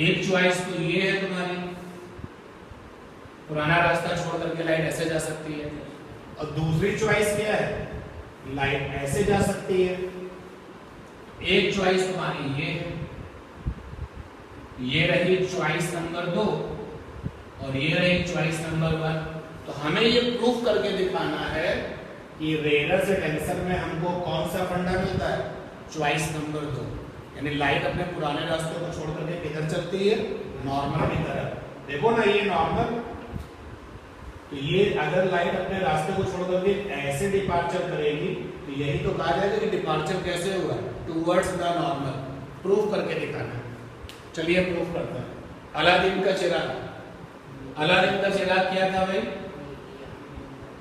एक चॉइस तो ये है तुम्हारी, पुराना रास्ता छोड़ करके लाइट ऐसे जा सकती है। और दूसरी चॉइस क्या है? लाइट ऐसे जा सकती है। एक चॉइस तुम्हारी ये है, ये रही चॉइस नंबर 2 और ये रही चॉइस नंबर 1। तो हमें ये प्रूफ करके दिखाना है कि रेयर से डेंसर में हमको कौन सा फंडा मिलता है? चॉइस नंबर 2, यानी लाइट अपने पुराने रास्ते को छोड़ करके किधर चलती है? नॉर्मल की तरफ। देखो ना ये नॉर्मल, तो ये अगर लाइट अपने रास्ते को छोड़ करके ऐसे डिपार्चर करेगी तो यही तो कहा जाएगा कि डिपार्चर कैसे हुआ? Towards the normal. प्रूफ करके दिखाना है। चलिए प्रूफ करते हैं। अलादीन का चिराग, अलादीन का चिराग क्या था भाई?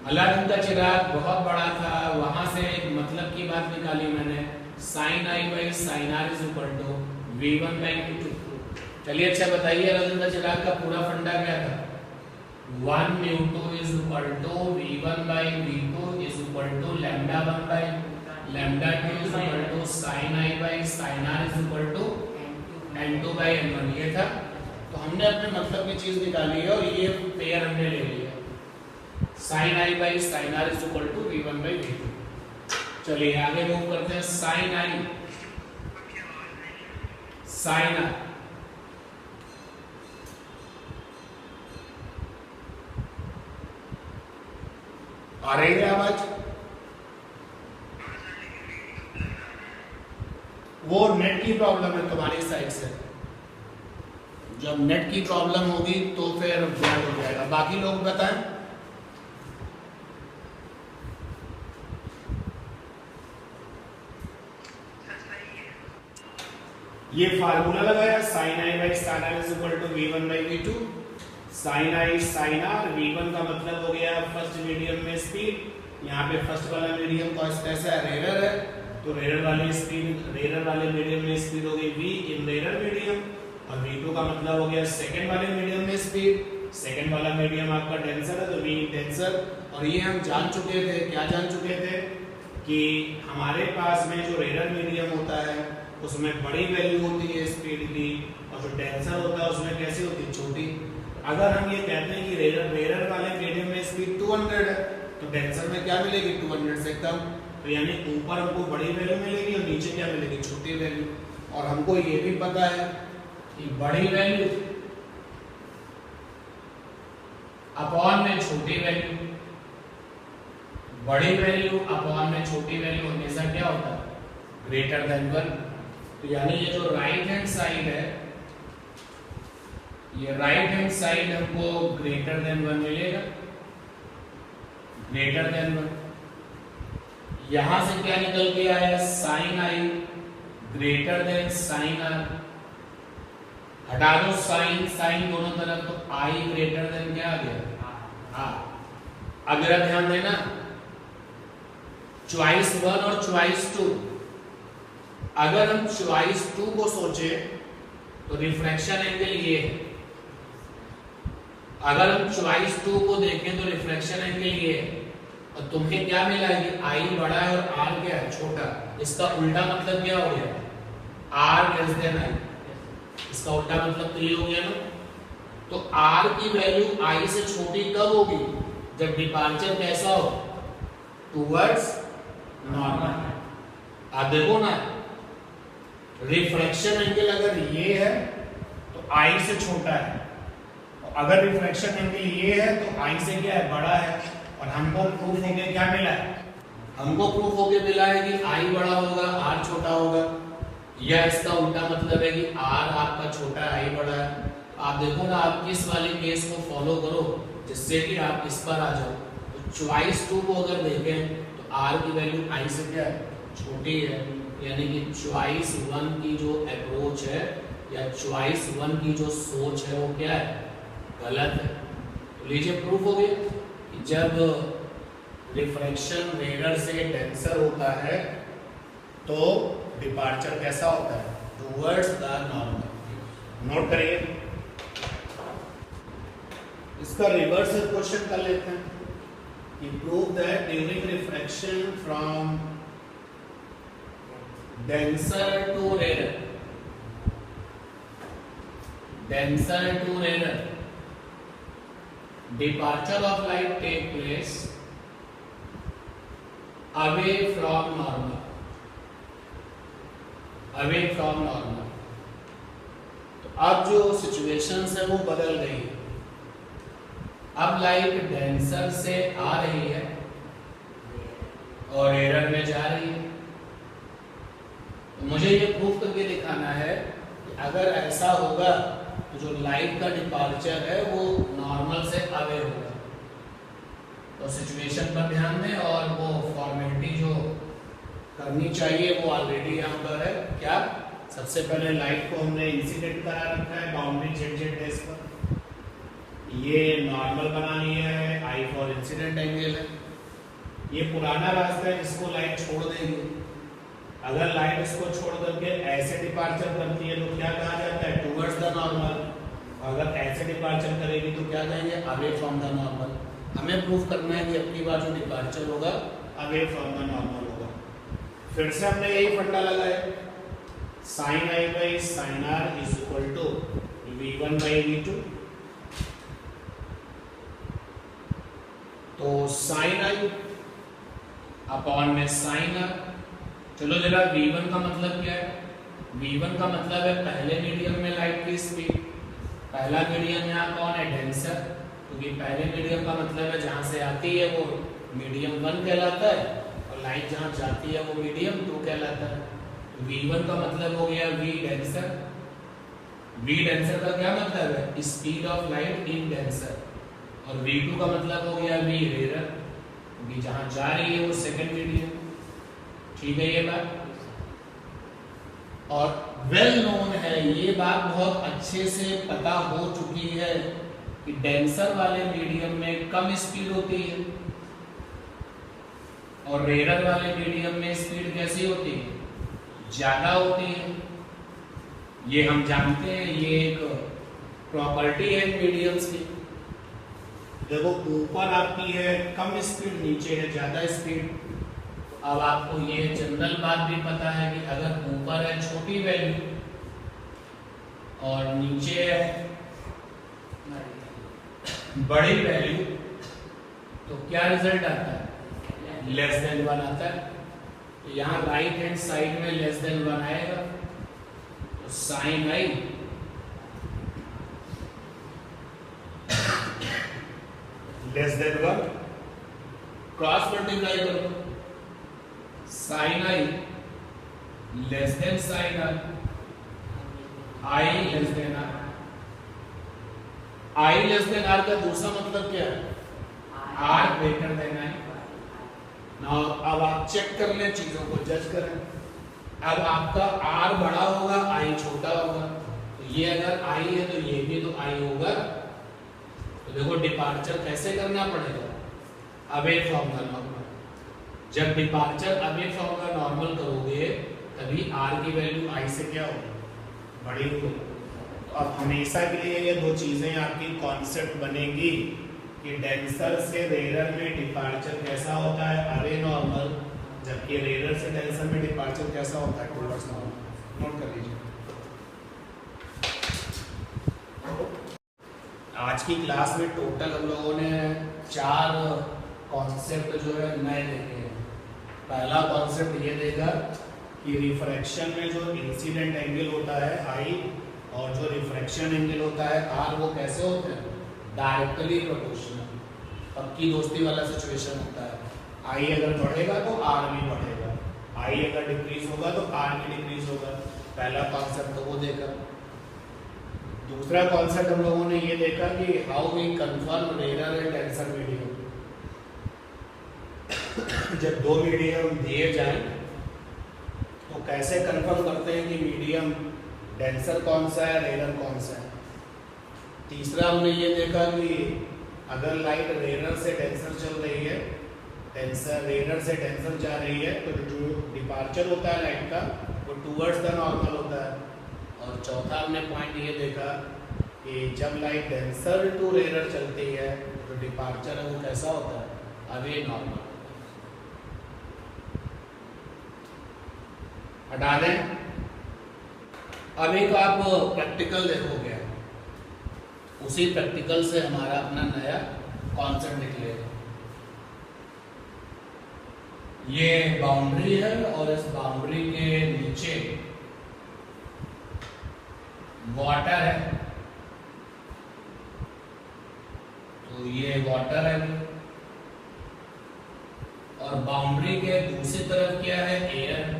अलादीन का चिराग बहुत बड़ा था, वहां से एक मतलब की बात निकाली मैंने, sin i by sin r is equal to v1 by v2। चलिए अच्छा बताइए, अलादीन का चिराग का पूरा फंडा क्या था? 1 μ2 is equal to v1 by v2 is equal to lambda 1 by lambda 2 is equal to sin i by sin r is equal to n2 by n1। ये था, तो हमने अपने मतलब की चीज निकाली है और ये पेयर हमने ले लिया, sin i by sin r is equal to v1 by v2। चलिए आगे मूव करते हैं। sin i sin r, आ रही है आवाज? वो नेट की प्रॉब्लम है तुम्हारी साइड से, जब नेट की प्रॉब्लम होगी तो फिर बंद हो जाएगा। बाकी लोग बताएं। ये फार्मूला लगाया, sin i by sin r is equal to v1 by v2। sin i sin r, v1 का मतलब हो गया फर्स्ट मीडियम में स्पीड, यहाँ पे फर्स्ट वाला मीडियम कैसा है? रेयर है, तो रेयर वाले स्पीड, रेयर वाले मीडियम में स्पीड हो गई v इन रेयर मीडियम, और v2 का मतलब हो गया सेकंड वाले मीडियम में स्पीड, सेकंड वाला मीडियम आपका डेंसर है तो v डेंसर। और ये हम जान चुके थे, क्या जान चुके थे? कि हमारे पास में जो रेयर मीडियम होता है उसमें बड़ी वैल्यू होती है स्पीड की, और जो डेंसर होता है उसमें कैसी होती है? छोटी। अगर हम ये कहते हैं कि रेयर वाले मीडियम में स्पीड 200 है, तो डेंसर में क्या मिलेगी? 200 से कम। तो यानी ऊपर हमको बड़ी वैल्यू मिलेगी और नीचे क्या मिलेगी? छोटी वैल्यू। और हमको ये भी पता है कि बड़ी वैल्यू अपॉन में छोटी वैल्यू, बड़ी वैल्यू अपॉन में छोटी वैल्यू हमेशा क्या होता है? Greater than 1। तो यानी ये जो राइट हैंड साइड है, ये राइट हैंड साइड हमको ग्रेटर देन 1 मिलेगा, ग्रेटर देन 1। यहां से क्या निकल के आया? sin i greater than sin r। हटा दो sin sin दोनों तरफ, तो i ग्रेटर देन क्या आ गया? r। अब जरा ध्यान देना, चॉइस 1 और चॉइस 2, अगर हम चॉइस 2 को सोचे तो रिफ्रैक्शन एंगल ये है, अगर हम चॉइस 2 को देखें तो रिफ्लेक्शन एंगल ये है, और तुम्हें क्या मिला कि I बड़ा है और R क्या है? छोटा। इसका उल्टा मतलब क्या हो गया? R less than I। इसका उल्टा मतलब तो ये हो गया ना। तो R की वैल्यू I से छोटी कब होगी? जब डिपार्चर कैसा हो? Towards normal. आप देखो ना, रिफ्रैक्शन एंगल अगर ये है तो I से छोटा है, अगर रिफ्रैक्शन एंगल ये है तो आई से क्या है, बड़ा है। और हमको प्रूफ होके क्या मिला है, हमको प्रूफ होके मिला है कि आई बड़ा होगा, आर छोटा होगा, या इसका उल्टा मतलब है कि आर आपका छोटा है, आई बड़ा है। आप देखो ना, आप किस वाले केस को फॉलो करो जिससे कि आप इस पर आ जाओ। तो चॉइस 2 को अगर देखें तो आर की वैल्यू आई से क्या है, छोटी है, यानी कि चॉइस 1 की जो अप्रोच है या चॉइस 1 की जो सोच है वो क्या है, गलत है। तो लीजिए प्रूफ हो गया कि जब रिफ्रैक्शन रेडर से डेंसर होता है तो डिपार्चर कैसा होता है, टुवर्ड्स द नॉर्मल। नोट करिए, इसका रिवर्स क्वेश्चन कर लेते हैं कि prove that during refraction from denser to रेडर, denser to rarer, departure of light take place away from normal, away from normal। तो अब जो सिचुएशंस है वो बदल गई है। अब लाइट डेंसर से आ रही है और एरर में जा रही है। तो मुझे ये प्रूफ करके दिखाना है कि अगर ऐसा होगा तो जो लाइट का डिपार्चर है वो नॉर्मल से अवे होगा। तो सिचुएशन पर ध्यान दें और वो फॉर्मेलिटी जो करनी चाहिए वो ऑलरेडी यहाँ पर है। क्या, सबसे पहले लाइट को हमने इंसिडेंट करा रखा है बाउंड्री जेड डेस पर, ये नॉर्मल बना लिया है, आई फॉर इंसिडेंट एंगल है। ये पुराना रास्ता है, इसको लाइट छोड़ देगी। अगर लाइट इसको छोड़ करके ऐसे डिपार्चर करती है तो क्या कहा जाता है, टुवर्ड्स द नॉर्मल। अगर ऐसे डिपार्चर करेगी तो क्या कहेंगे, अवे फ्रॉम द नॉर्मल। हमें प्रूफ करना है कि अपनी बार जो डिपार्चर होगा अवे फ्रॉम द नॉर्मल होगा। फिर से हमने यही फंडा लगाया, sine i by sine r is equal to v1 by v2। तो साइन आई अपॉन में साइन आर। चलो जरा v1 का मतलब क्या है, v1 का मतलब है पहले मीडियम में लाइट की स्पीड। पहला मीडियम यहाँ कौन है, डेंसर, क्योंकि पहले मीडियम का मतलब है जहां से आती है वो मीडियम 1 कहलाता है और लाइट जहां जाती है वो मीडियम 2 कहलाता है। तो v1 का मतलब हो गया v डेंसर। v डेंसर का क्या मतलब है, speed of light in denser. और v2 का मतलब हो गया v रेयर, क्योंकि जहां जा रही है वो सेकंड मीडियम। ठीक है ये बात, और वेल नोन है, ये बात बहुत अच्छे से पता हो चुकी है कि डेंसर वाले मीडियम में कम स्पीड होती है और रेयर वाले मीडियम में स्पीड कैसी होती है, ज्यादा होती है। ये हम जानते हैं, ये एक प्रॉपर्टी है मीडियम्स की। देखो ऊपर आपकी है कम स्पीड, नीचे है ज्यादा स्पीड। अब आपको ये जनरल बात भी पता है कि अगर ऊपर है छोटी वैल्यू और नीचे है बड़ी वैल्यू तो क्या रिजल्ट आता है, लेस देन 1 आता है। तो यहाँ राइट हैंड साइड में लेस देन 1 आएगा, तो sine i less than 1, cross multiply करो, sine i less than sine r, i less than r. I less than r का दूसरा मतलब क्या है, r greater than i. Now अब आप चेक कर लें, चीजों को जज करें। अब आपका आर बड़ा होगा, आई छोटा होगा। तो ये अगर आई है तो ये भी तो आई होगा। तो देखो डिपार्चर कैसे करना पड़ेगा, अवे फ्रॉम द नॉर्मल। जब departure away from the normal करोगे तभी आर की वैल्यू आई से क्या होगी, बड़ी होगी। तो अब हमेशा के लिए ये दो चीजें आपकी कॉन्सेप्ट बनेगी कि डेंसर से रेयर में डिपार्चर कैसा होता है, अवे नॉर्मल, जबकि रेयर से डेंसर में डिपार्चर कैसा होता है, टुवर्ड्स नॉर्मल। नोट कर लीजिए। आज की क्लास में टोटल हम लोगों ने 4 कॉन्सेप्ट जो है नए देखे हैं। पहला कॉन्सेप्ट ये देगा कि रिफ्रैक्शन में जो इंसिडेंट एंगल होता है आई और जो रिफ्रैक्शन एंगल होता है आर वो कैसे होते हैं, डायरेक्टली प्रोपोर्शनल, पक्की दोस्ती वाला सिचुएशन होता है। आई अगर बढ़ेगा तो आर भी बढ़ेगा, आई अगर डिक्रीज होगा तो आर भी डिक्रीज होगा। पहला कॉन्सेप्ट तो वो देखा। दूसरा कॉन्सेप्ट हम लोगों ने ये देखा कि how we confirm rare and denser medium. जब दो मीडियम दिए जाएं तो कैसे कंफर्म करते हैं कि मीडियम डेंसर कौन सा है, रेयर कौन सा है। तीसरा हमने ये देखा कि अगर लाइट रेयर से डेंसर चल रही है, डेंसर रेयर से डेंसर जा रही है, तो जो डिपार्चर होता है लाइट का वो टूवर्ड्स द नॉर्मल होता है। और चौथा हमने पॉइंट ये देखा कि जब लाइट डेंसर टू रेयर चलती है तो डिपार्चर है वो कैसा होता है, अवे नॉर्मल। हटा दें। अब एक आप प्रैक्टिकल देखोगे, उसी प्रैक्टिकल से हमारा अपना नया कॉन्सेप्ट निकलेगा। ये बाउंड्री है और इस बाउंड्री के नीचे वाटर है, तो ये वाटर है और बाउंड्री के दूसरी तरफ क्या है, एयर।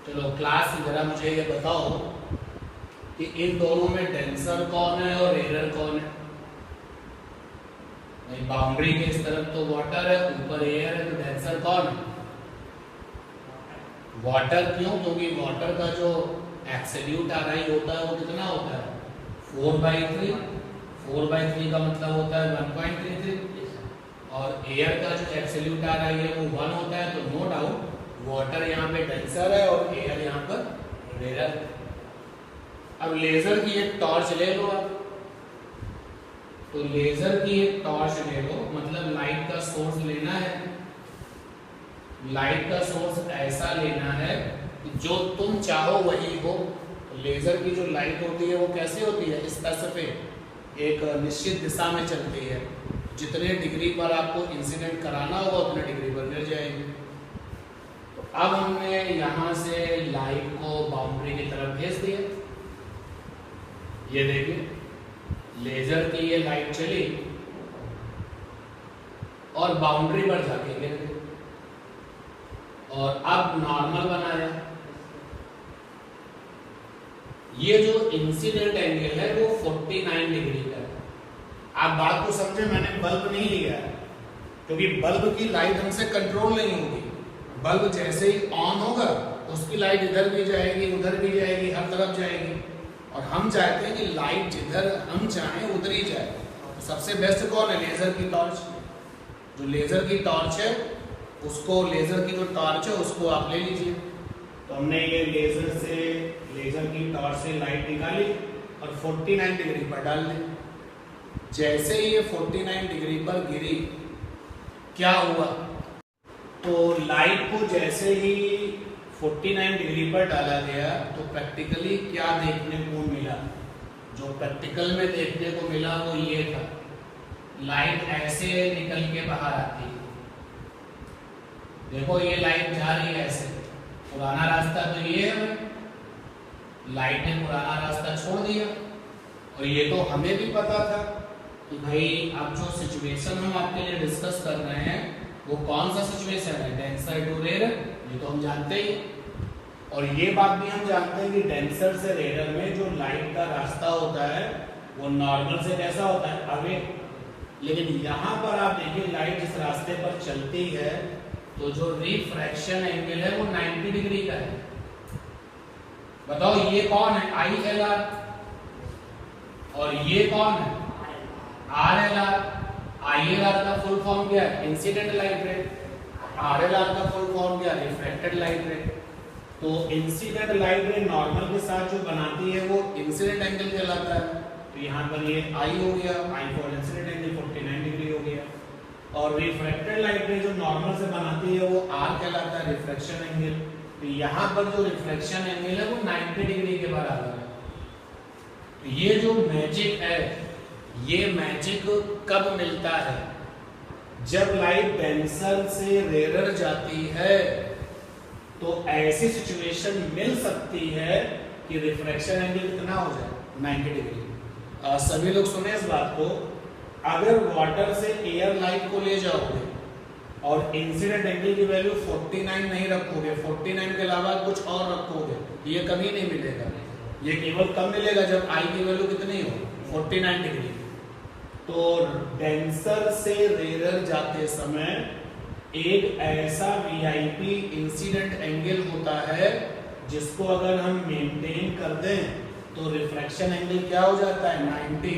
चलो क्लास जरा मुझे ये बताओ कि इन दोनों में डेंसर कौन है और रेयर कौन है। बाउंड्री के इस तरफ तो वाटर है, ऊपर एयर है, तो डेंसर कौन है, वाटर। क्यों? क्योंकि वाटर का जो एब्सोल्यूट RI होता है वो कितना होता है, 4/3। 4/3 का मतलब होता है 1.33 और एयर का जो एब्सोल्यूट RI है वो 1 होता है। तो नो डाउट वाटर यहाँ पे डेंसर है और एयर यहाँ पर रेयर। अब लेजर की एक टॉर्च ले लो आप, तो लेजर की एक टॉर्च ले लो, मतलब लाइट का सोर्स लेना है। लाइट का सोर्स ऐसा लेना है कि जो तुम चाहो वही हो। लेजर की जो लाइट होती है वो कैसे होती है, स्पेसिफिक, एक निश्चित दिशा में चलती है। जितने डिग्री पर आपको इंसिडेंट कराना होगा उतने डिग्री पर गिर जाएगी। तो अब हमने यहाँ से लाइट को बाउंड्री की तरफ भेज दिया। ये देखिए लेजर की ये लाइट चली और बाउंड्री पर जाके गिर गई और अब नॉर्मल बनाया। ये जो इंसिडेंट एंगल है वो 49 डिग्री का है। आप बात को समझे, मैंने बल्ब नहीं लिया है क्योंकि बल्ब की लाइट हमसे कंट्रोल नहीं होगी। बल्ब जैसे ही ऑन होगा उसकी लाइट इधर भी जाएगी, उधर भी जाएगी, हर तरफ जाएगी। और हम चाहते हैं कि लाइट जिधर हम चाहें उधर ही जाए। तो सबसे बेस्ट कौन है, लेजर की टॉर्च। जो लेजर की टॉर्च है उसको, लेजर की जो टॉर्च है उसको आप ले लीजिए। तो हमने ये लेजर की टॉर्च से लाइट निकाली और 49 डिग्री पर डाल दी। जैसे ही ये 49 डिग्री पर गिरी, क्या हुआ, तो लाइट को जैसे ही 49 डिग्री पर डाला गया तो प्रैक्टिकली क्या देखने को मिला, जो प्रैक्टिकल में देखने को मिला वो ये था, लाइट ऐसे निकल के बाहर आती है। देखो ये लाइट जा रही है ऐसे, पुराना रास्ता तो ये है, लाइट ने पुराना रास्ता छोड़ दिया। और ये तो हमें भी पता था कि भाई अब जो सिचुएशन हम आपके लिए डिस्कस कर रहे हैं वो कौन सा सिचुएशन है, डेंसर टू रेयर, ये तो हम जानते ही। और ये बात भी हम जानते हैं कि डेंसर से रेयर में जो लाइट का रास्ता होता है वो नॉर्मल से कैसा होता है, अवे। लेकिन यहाँ पर आप देखिए लाइट जिस रास्ते पर चलती है तो जो रिफ्रैक्शन एंगल है वो 90 डिग्री का है। बताओ ये कौन है, ILR, और ये कौन है, RLR। ILR का फुल फॉर्म क्या है, इंसिडेंट लाइट रे। RLR का फुल फॉर्म क्या है, रिफ्रैक्टेड लाइट रे। तो इंसिडेंट लाइट रे नॉर्मल के साथ जो बनाती है वो इंसिडेंट एंगल कहलाता है। तो यहाँ पर ये I हो गया, I for incident angle 49 degree हो गया। और रिफ्रैक्टेड लाइट रे जो नॉर्मल से बनाती है वो R कहलाता है, रिफ्रैक्शन एंगल। तो यहाँ पर जो रिफ्लेक्शन एंगल है वो 90 डिग्री के बराबर है। तो ये जो मैजिक है, ये मैजिक कब मिलता है, जब लाइट डेंसर से रेयर जाती है तो ऐसी सिचुएशन मिल सकती है कि रिफ्लेक्शन एंगल कितना हो जाए, 90 डिग्री। सभी लोग सुने इस बात को अगर वाटर से एयर लाइट को ले जाओगे और इंसिडेंट एंगल की वैल्यू 49 नहीं रखोगे, 49 के अलावा कुछ और रखोगे, ये कभी नहीं मिलेगा। ये केवल कब मिलेगा जब आई की वैल्यू कितनी हो, 49 डिग्री। तो डेंसर से रेरर जाते समय एक ऐसा वीआईपी इंसिडेंट एंगल होता है जिसको अगर हम मेंटेन कर दें तो रिफ्रैक्शन एंगल क्या हो जाता है, 90।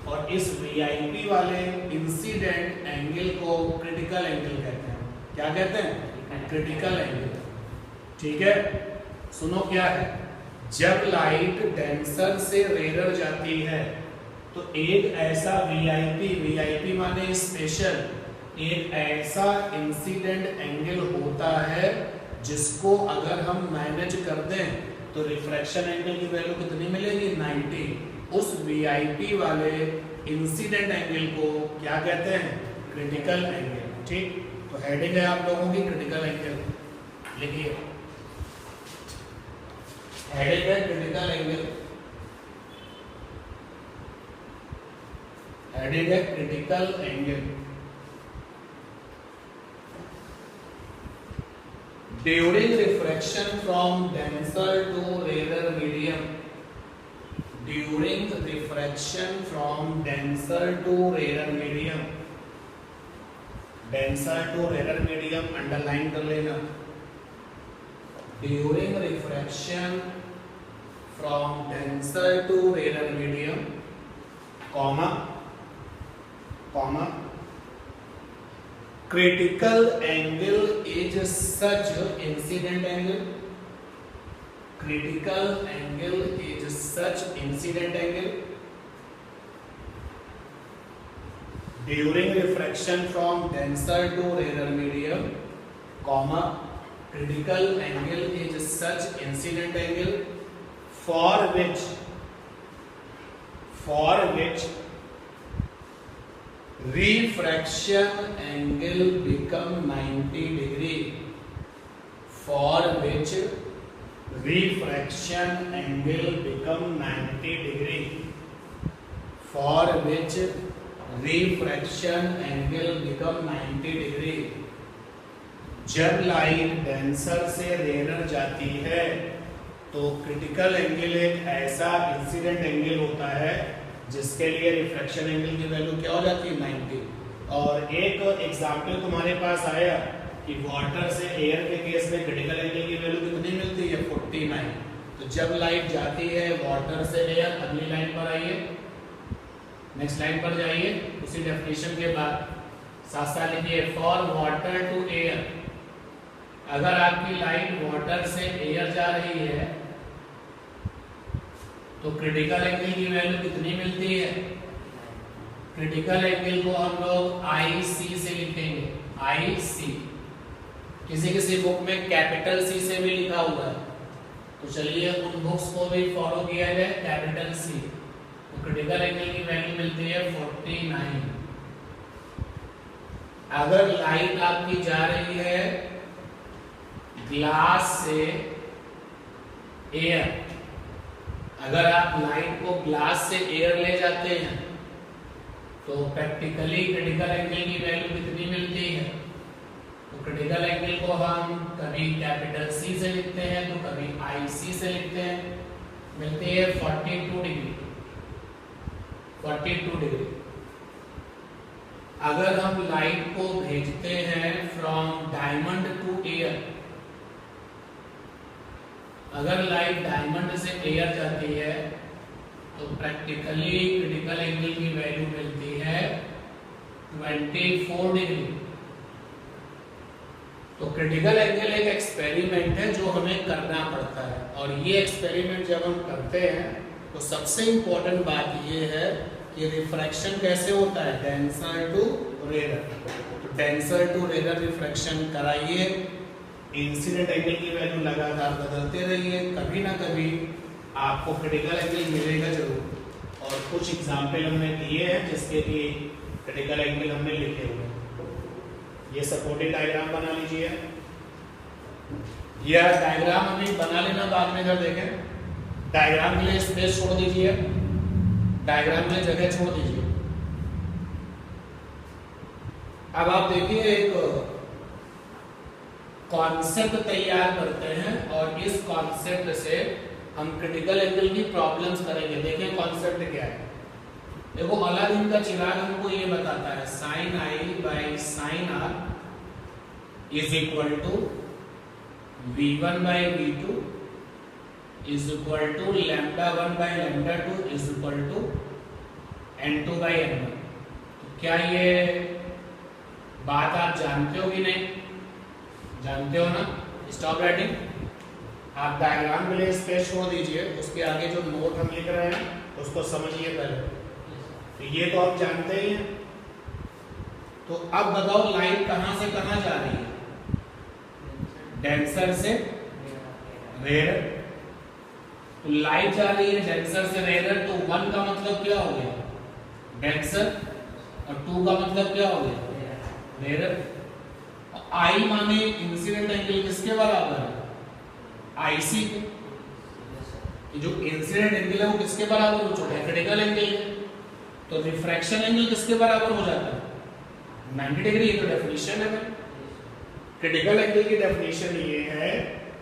और इस वीआईपी वाले इंसिडेंट एंगल को क्रिटिकल एंगल कहते हैं। क्या कहते हैं, क्रिटिकल एंगल। ठीक है, सुनो क्या है, जब लाइट डेंसर से रेरर जाती है तो एक ऐसा वीआईपी माने स्पेशल, एक ऐसा इंसिडेंट एंगल होता है जिसको अगर हम मैनेज कर दें तो रिफ्रैक्शन एंगल की वैल्यू कितनी मिलेगी, 90। उस वीआईपी वाले इंसिडेंट एंगल को क्या कहते हैं, क्रिटिकल एंगल। ठीक, तो हेडिंग है आप लोगों की क्रिटिकल एंगल, लिखिए हेडिंग है क्रिटिकल एंगल, हेडिंग है critical angle. During refraction from denser to rarer medium, during refraction from denser to rarer medium, denser to rarer medium underline कर लेना। During refraction from denser to rarer medium, comma, comma, critical angle is such incident angle, critical angle is such incident angle during refraction from denser to rarer medium, comma, critical angle is such incident angle for which refraction angle become 90 degree, for which refraction angle become 90 degree, for which refraction angle become 90 degree। जब light denser से rarer जाती है तो critical angle एक ऐसा incident angle होता है जिसके लिए रिफ्रैक्शन एंगल की वैल्यू क्या हो जाती है, 90। और एक एग्जांपल तुम्हारे पास आया कि वाटर से एयर के केस में क्रिटिकल एंगल की वैल्यू कितनी मिलती है, 49। तो जब लाइट जाती है वाटर से एयर, अगली लाइन पर आइए, नेक्स्ट लाइन पर जाइए, उसी डेफिनेशन के बाद साथ साथ लिखिए फॉर वाटर टू एयर। अगर आपकी लाइट वाटर से एयर जा रही है तो क्रिटिकल एंगल की वैल्यू कितनी मिलती है, क्रिटिकल एंगल को हम लोग IC से लिखेंगे, IC। किसी किसी बुक में कैपिटल C से भी लिखा हुआ है, तो चलिए उन बुक्स को भी फॉलो किया जाए, कैपिटल C। तो क्रिटिकल एंगल की वैल्यू मिलती है 49। अगर लाइट आपकी जा रही है ग्लास से एयर, अगर आप लाइट को ग्लास से एयर ले जाते हैं तो प्रैक्टिकली क्रिटिकल एंगल की वैल्यू कितनी मिलती है, तो क्रिटिकल एंगल को हम कभी कैपिटल C से लिखते हैं तो कभी IC से लिखते हैं, मिलती है 42 डिग्री, 42 डिग्री। अगर हम लाइट को भेजते हैं फ्रॉम डायमंड टू एयर, अगर लाइट डायमंड से एयर जाती है तो प्रैक्टिकली क्रिटिकल एंगल की वैल्यू मिलती है 24 डिग्री। तो क्रिटिकल एंगल एक एक्सपेरिमेंट है जो हमें करना पड़ता है, और ये एक्सपेरिमेंट जब हम करते हैं तो सबसे इंपॉर्टेंट बात ये है कि रिफ्रैक्शन कैसे होता है, डेंसर टू रेरर। तो डेंसर टू रेरर रिफ्रैक्शन कराइए, इंसिडेंट एंगल की वैल्यू लगातार बदलते रहिए, कभी ना कभी आपको क्रिटिकल एंगल मिलेगा जरूर। और कुछ एग्जाम्पल हमने दिए हैं जिसके लिए क्रिटिकल एंगल हमने लिखे हुए हैं। ये सपोर्टिंग डायग्राम बना लीजिए, यह डायग्राम अभी बना लेना, बाद में जब देखें डायग्राम के लिए स्पेस छोड़ दीजिए, डायग्राम के लिए जगह छोड़ दीजिए। अब आप देखिए एक कॉन्सेप्ट तैयार करते हैं और इस कॉन्सेप्ट से हम क्रिटिकल एंगल की प्रॉब्लम्स करेंगे। देखें कॉन्सेप्ट क्या है। देखो अलादीन का चिराग हमको ये बताता है sine i by sine r is equal to v1 by v2 is equal to lambda 1 by lambda 2 is equal to n2 by n1। तो क्या ये बात आप जानते हो कि नहीं? जानते हो ना? Stop writing. आप डायग्राम के लिए स्केच छोड़ दीजिए, उसके आगे जो नोट हम लिख रहे हैं उसको समझिए पहले। तो ये तो आप जानते ही हैं। तो अब बताओ लाइट कहां से कहां जा रही है? डेंसर से रेयर। तो लाइट जा रही है डेंसर से रेयर, तो 1 का मतलब क्या हो गया? डेंसर। और 2 का मतलब क्या हो गया? रेयर। आई माने इंसिडेंट एंगल किसके बराबर है? आईसी के। जो इंसिडेंट एंगल है वो किसके बराबर हो चुका है? क्रिटिकल एंगल है। तो रिफ्रैक्शन एंगल किसके बराबर हो जाता है? 90 डिग्री। ये तो डेफिनेशन है। क्रिटिकल एंगल की डेफिनेशन ये है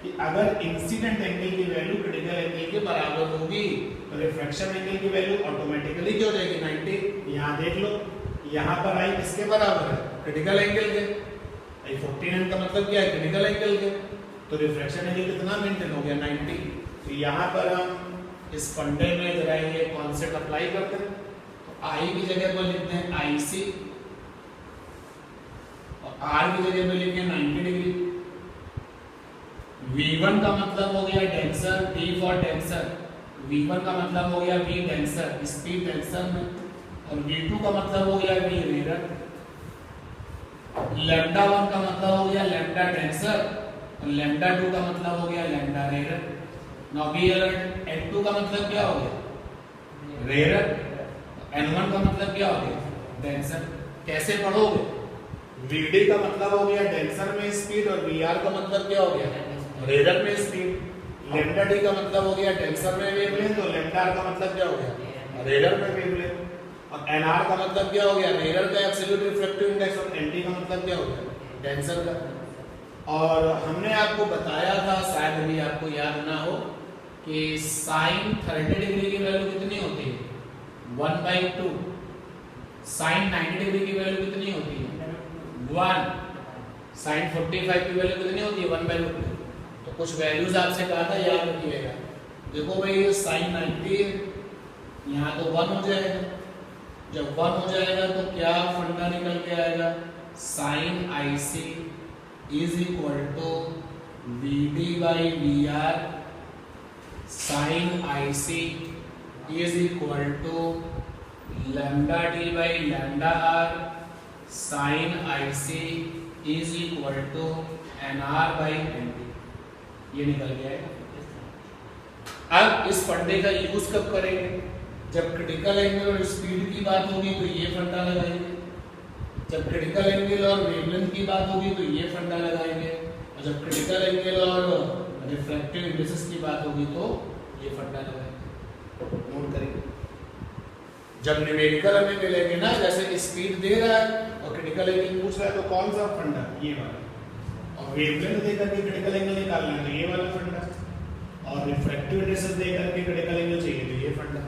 कि अगर इंसिडेंट एंगल की वैल्यू क्रिटिकल एंगल के बराबर होगी तो रिफ्रैक्शन एंगल की वैल्यू ऑटोमेटिकली क्या हो जाएगी? 90। यहाँ देख लो, यहाँ पर आई किसके बराबर है? क्रिटिकल एंगल के। 49 का मतलब क्या है? क्रिटिकल एंगल के। तो रिफ्रैक्शन एंगल कितना मेंटेन हो गया? 90। तो यहाँ पर हम इस फंडे में जरा ये कॉन्सेप्ट अप्लाई करते हैं। तो आई की जगह पर लिखते हैं आईसी और आर की जगह पर लिखते हैं 90 डिग्री। V1 का मतलब हो गया denser, D for denser. V1 का मतलब हो गया V डेंसर, स्पीड डेंसर में। और V2 का मतलब हो गया V रेयर। लैम्डा 1 का मतलब हो गया लैम्डा डेंसर और लैम्डा 2 का मतलब हो गया lambda rare. Now we alert n2 का मतलब क्या हो गया? रेयर। n1 का मतलब क्या हो गया? डेंसर। कैसे पढ़ोगे? vd का मतलब हो गया डेंसर में स्पीड और vr का मतलब क्या हो गया? रेयर में स्पीड। लैम्डा d का मतलब हो गया डेंसर में वेवलेंथ और लैम्डा r का मतलब क्या हो गया? रेयर में वेवलेंथ। और nr का मतलब क्या हो गया? रेयर का एब्सोल्यूट रिफ्रैक्टिव इंडेक्स। और nt का मतलब क्या हो गया? डेंसर का। और हमने आपको बताया था, शायद अभी आपको याद ना हो, कि साइन 30 डिग्री की वैल्यू कितनी होती है? 1/2। साइन 90 डिग्री की वैल्यू कितनी होती है? 1। साइन 45 की वैल्यू कितनी होती है? 1/2। तो कुछ वैल्यूज आपसे कहा था, याद रखिएगा। देखो भाई ये साइन 90 है, यहाँ तो 1 हो जाएगा। जब 1 हो जाएगा तो क्या फंडा निकल के आएगा? Sine i c is equal to v d by v r. Sine i c is equal to lambda d by lambda r. Sine i c is equal to n r by n d. ये निकल गया है। अब इस फंडे का यूज कब करेंगे? जब क्रिटिकल एंगल और स्पीड की बात होगी तो ये फंडा लगाएंगे। जब क्रिटिकल एंगल और वेवलेंथ की बात होगी तो ये फंडा लगाएंगे। और जब क्रिटिकल एंगल और रिफ्रैक्टिव इंडेक्सेस की बात होगी तो ये फंडा लगाएंगे। नोट करेंगे। जब न्यूमेरिकल हमें मिलेंगे ना, जैसे स्पीड दे रहा है और क्रिटिकल एंगल पूछ रहा है तो कौन सा फंडा? ये वाला। और वेवलेंथ देकर के क्रिटिकल एंगल निकालना है तो ये वाला फंडा। और रिफ्रैक्टिव इंडेक्सेस देकर के क्रिटिकल एंगल चाहिए तो ये फंडा।